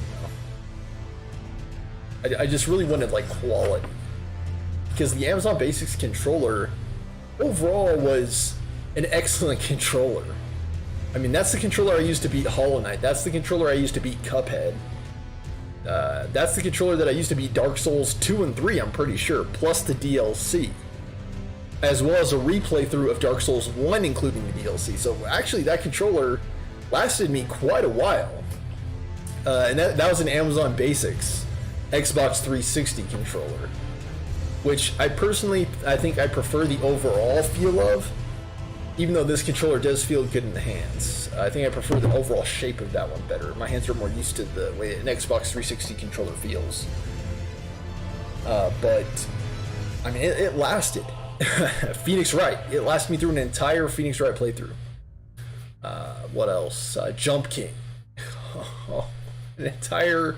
though. I just really wanted like quality, because the Amazon Basics controller overall was an excellent controller. I mean, that's the controller I used to beat Hollow Knight. That's the controller I used to beat Cuphead. That's the controller that I used to beat Dark Souls 2 and 3, I'm pretty sure, plus the DLC. As well as a replay through of Dark Souls 1, including the DLC. So actually, that controller lasted me quite a while. And that was an Amazon Basics Xbox 360 controller. Which I think I prefer the overall feel of. Even though this controller does feel good in the hands, I think I prefer the overall shape of that one better. My hands are more used to the way an Xbox 360 controller feels. But, I mean, it lasted. Phoenix Wright. It lasted me through an entire Phoenix Wright playthrough. What else? Jump King. An entire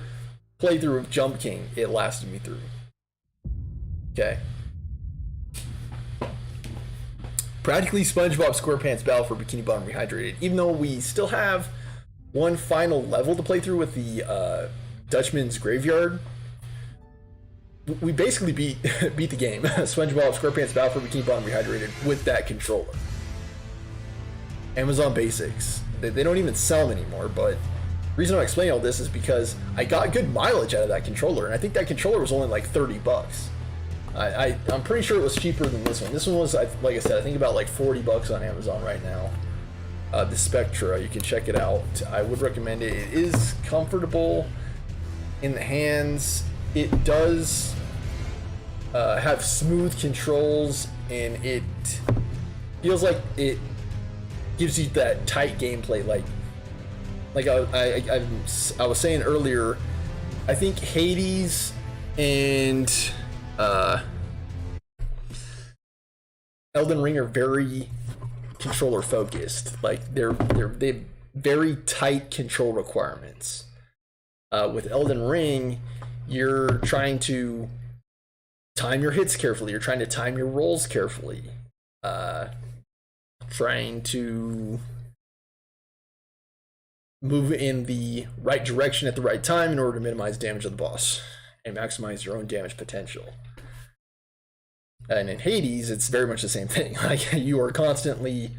playthrough of Jump King, it lasted me through. Okay. Practically SpongeBob SquarePants Battle for Bikini Bottom Rehydrated. Even though we still have one final level to play through with the Dutchman's Graveyard, we basically beat the game. SpongeBob SquarePants Battle for Bikini Bottom Rehydrated with that controller. Amazon Basics. They don't even sell them anymore, but the reason I'm explaining all this is because I got good mileage out of that controller, and I think that controller was only like 30 bucks. I'm pretty sure it was cheaper than this one. This one was, like I said, I think about like 40 bucks on Amazon right now. The Spectra, you can check it out. I would recommend it. It is comfortable in the hands. It does have smooth controls, and it feels like it gives you that tight gameplay. Like I was saying earlier, I think Hades and Elden Ring are very controller focused. Like they have very tight control requirements. With Elden Ring, you're trying to time your hits carefully. You're trying to time your rolls carefully. Trying to move in the right direction at the right time in order to minimize damage of the boss and maximize your own damage potential. And in Hades, it's very much the same thing. Like, you are constantly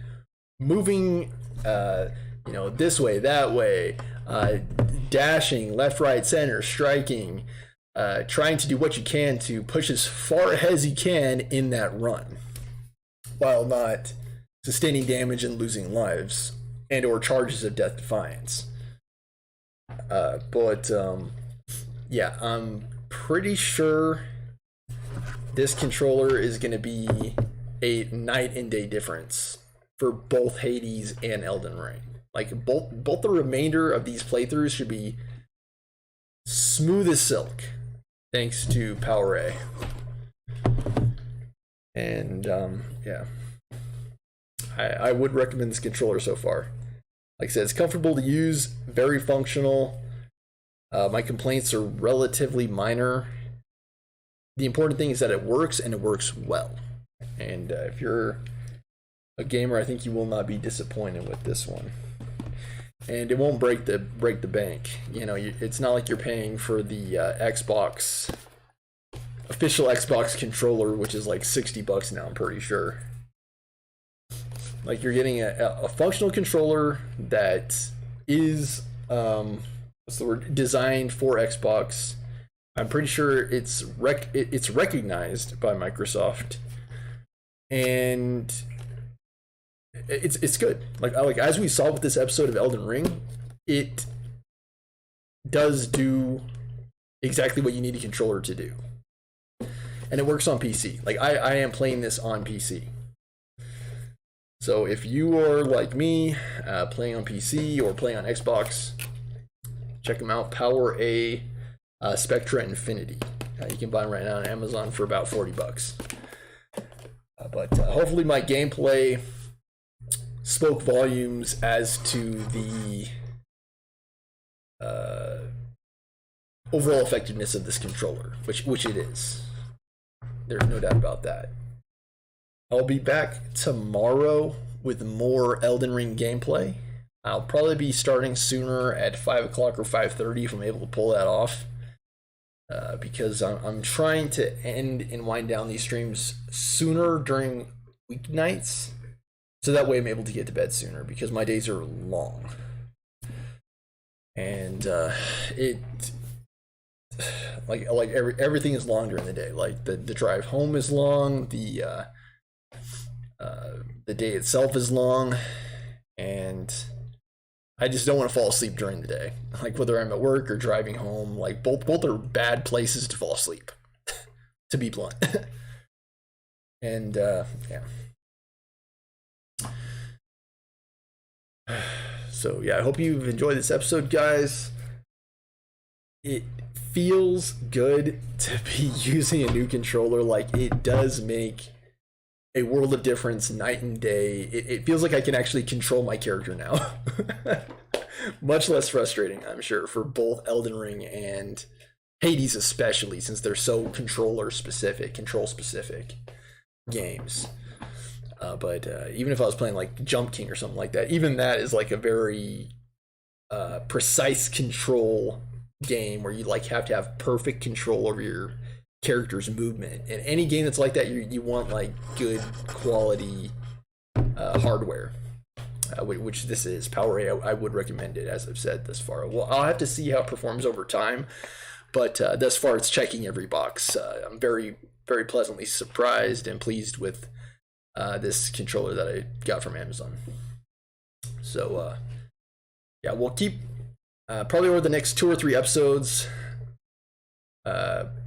moving, this way, that way, dashing, left, right, center, striking, trying to do what you can to push as far ahead as you can in that run, while not sustaining damage and losing lives and or charges of Death Defiance. But yeah, I'm pretty sure this controller is going to be a night and day difference for both Hades and Elden Ring. Like both the remainder of these playthroughs should be smooth as silk, thanks to Power A. And yeah, I would recommend this controller so far. Like I said, it's comfortable to use, very functional. My complaints are relatively minor. The important thing is that it works, and it works well. And if you're a gamer, I think you will not be disappointed with this one. And it won't break the bank. You know, it's not like you're paying for the Xbox official Xbox controller, which is like $60 now, I'm pretty sure. Like, you're getting a functional controller that is what's the word, designed for Xbox. I'm pretty sure it's recognized by Microsoft, and it's good. Like as we saw with this episode of Elden Ring, it does do exactly what you need a controller to do, and it works on PC. Like I am playing this on PC. So if you are like me, playing on PC or playing on Xbox, check them out. Power A Spectra Infinity. You can buy them right now on Amazon for about $40. But hopefully my gameplay spoke volumes as to the overall effectiveness of this controller, which it is. There's no doubt about that. I'll be back tomorrow with more Elden Ring gameplay. I'll probably be starting sooner at 5 o'clock or 5:30 if I'm able to pull that off. Because I'm trying to end and wind down these streams sooner during weeknights, so that way I'm able to get to bed sooner, because my days are long. And everything is long during the day. Like the drive home is long, the day itself is long, and I just don't want to fall asleep during the day. Like whether I'm at work or driving home, like both are bad places to fall asleep, to be blunt. And yeah. So yeah, I hope you've enjoyed this episode, guys. It feels good to be using a new controller. Like, it does make a world of difference night and day. It feels like I can actually control my character now. Much less frustrating, I'm sure, for both Elden Ring and Hades especially, since they're so control specific games. But even if I was playing like Jump King or something like that, even that is like a very precise control game where you like have to have perfect control over your character's movement. And any game that's like that, you want like good quality hardware, which this is. Power A, I would recommend it, as I've said thus far. Well, I'll have to see how it performs over time, but thus far it's checking every box. I'm very, very pleasantly surprised and pleased with this controller that I got from Amazon. So yeah, we'll keep probably over the next 2 or 3 episodes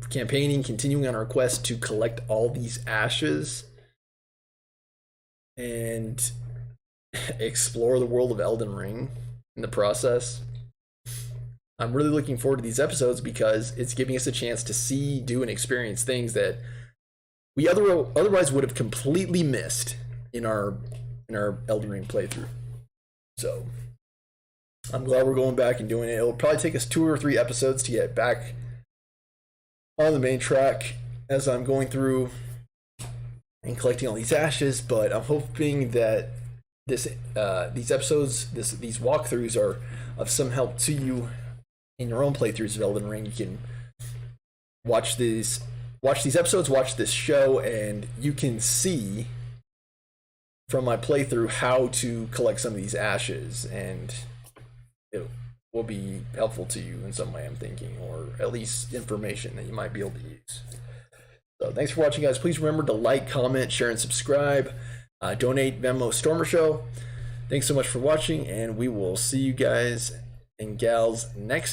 campaigning, continuing on our quest to collect all these ashes and explore the world of Elden Ring in the process. I'm really looking forward to these episodes because it's giving us a chance to see, do, and experience things that we otherwise would have completely missed in our Elden Ring playthrough. So I'm glad we're going back and doing it. It'll probably take us 2 or 3 episodes to get back on the main track as I'm going through and collecting all these ashes, but I'm hoping that these episodes, these walkthroughs are of some help to you in your own playthroughs of Elden Ring. You can watch these episodes, watch this show, and you can see from my playthrough how to collect some of these ashes, and it will be helpful to you in some way, I'm thinking, or at least information that you might be able to use. So thanks for watching, guys. Please remember to like, comment, share, and subscribe. Donate, Venmo, Stormer Show. Thanks so much for watching, and we will see you guys and gals next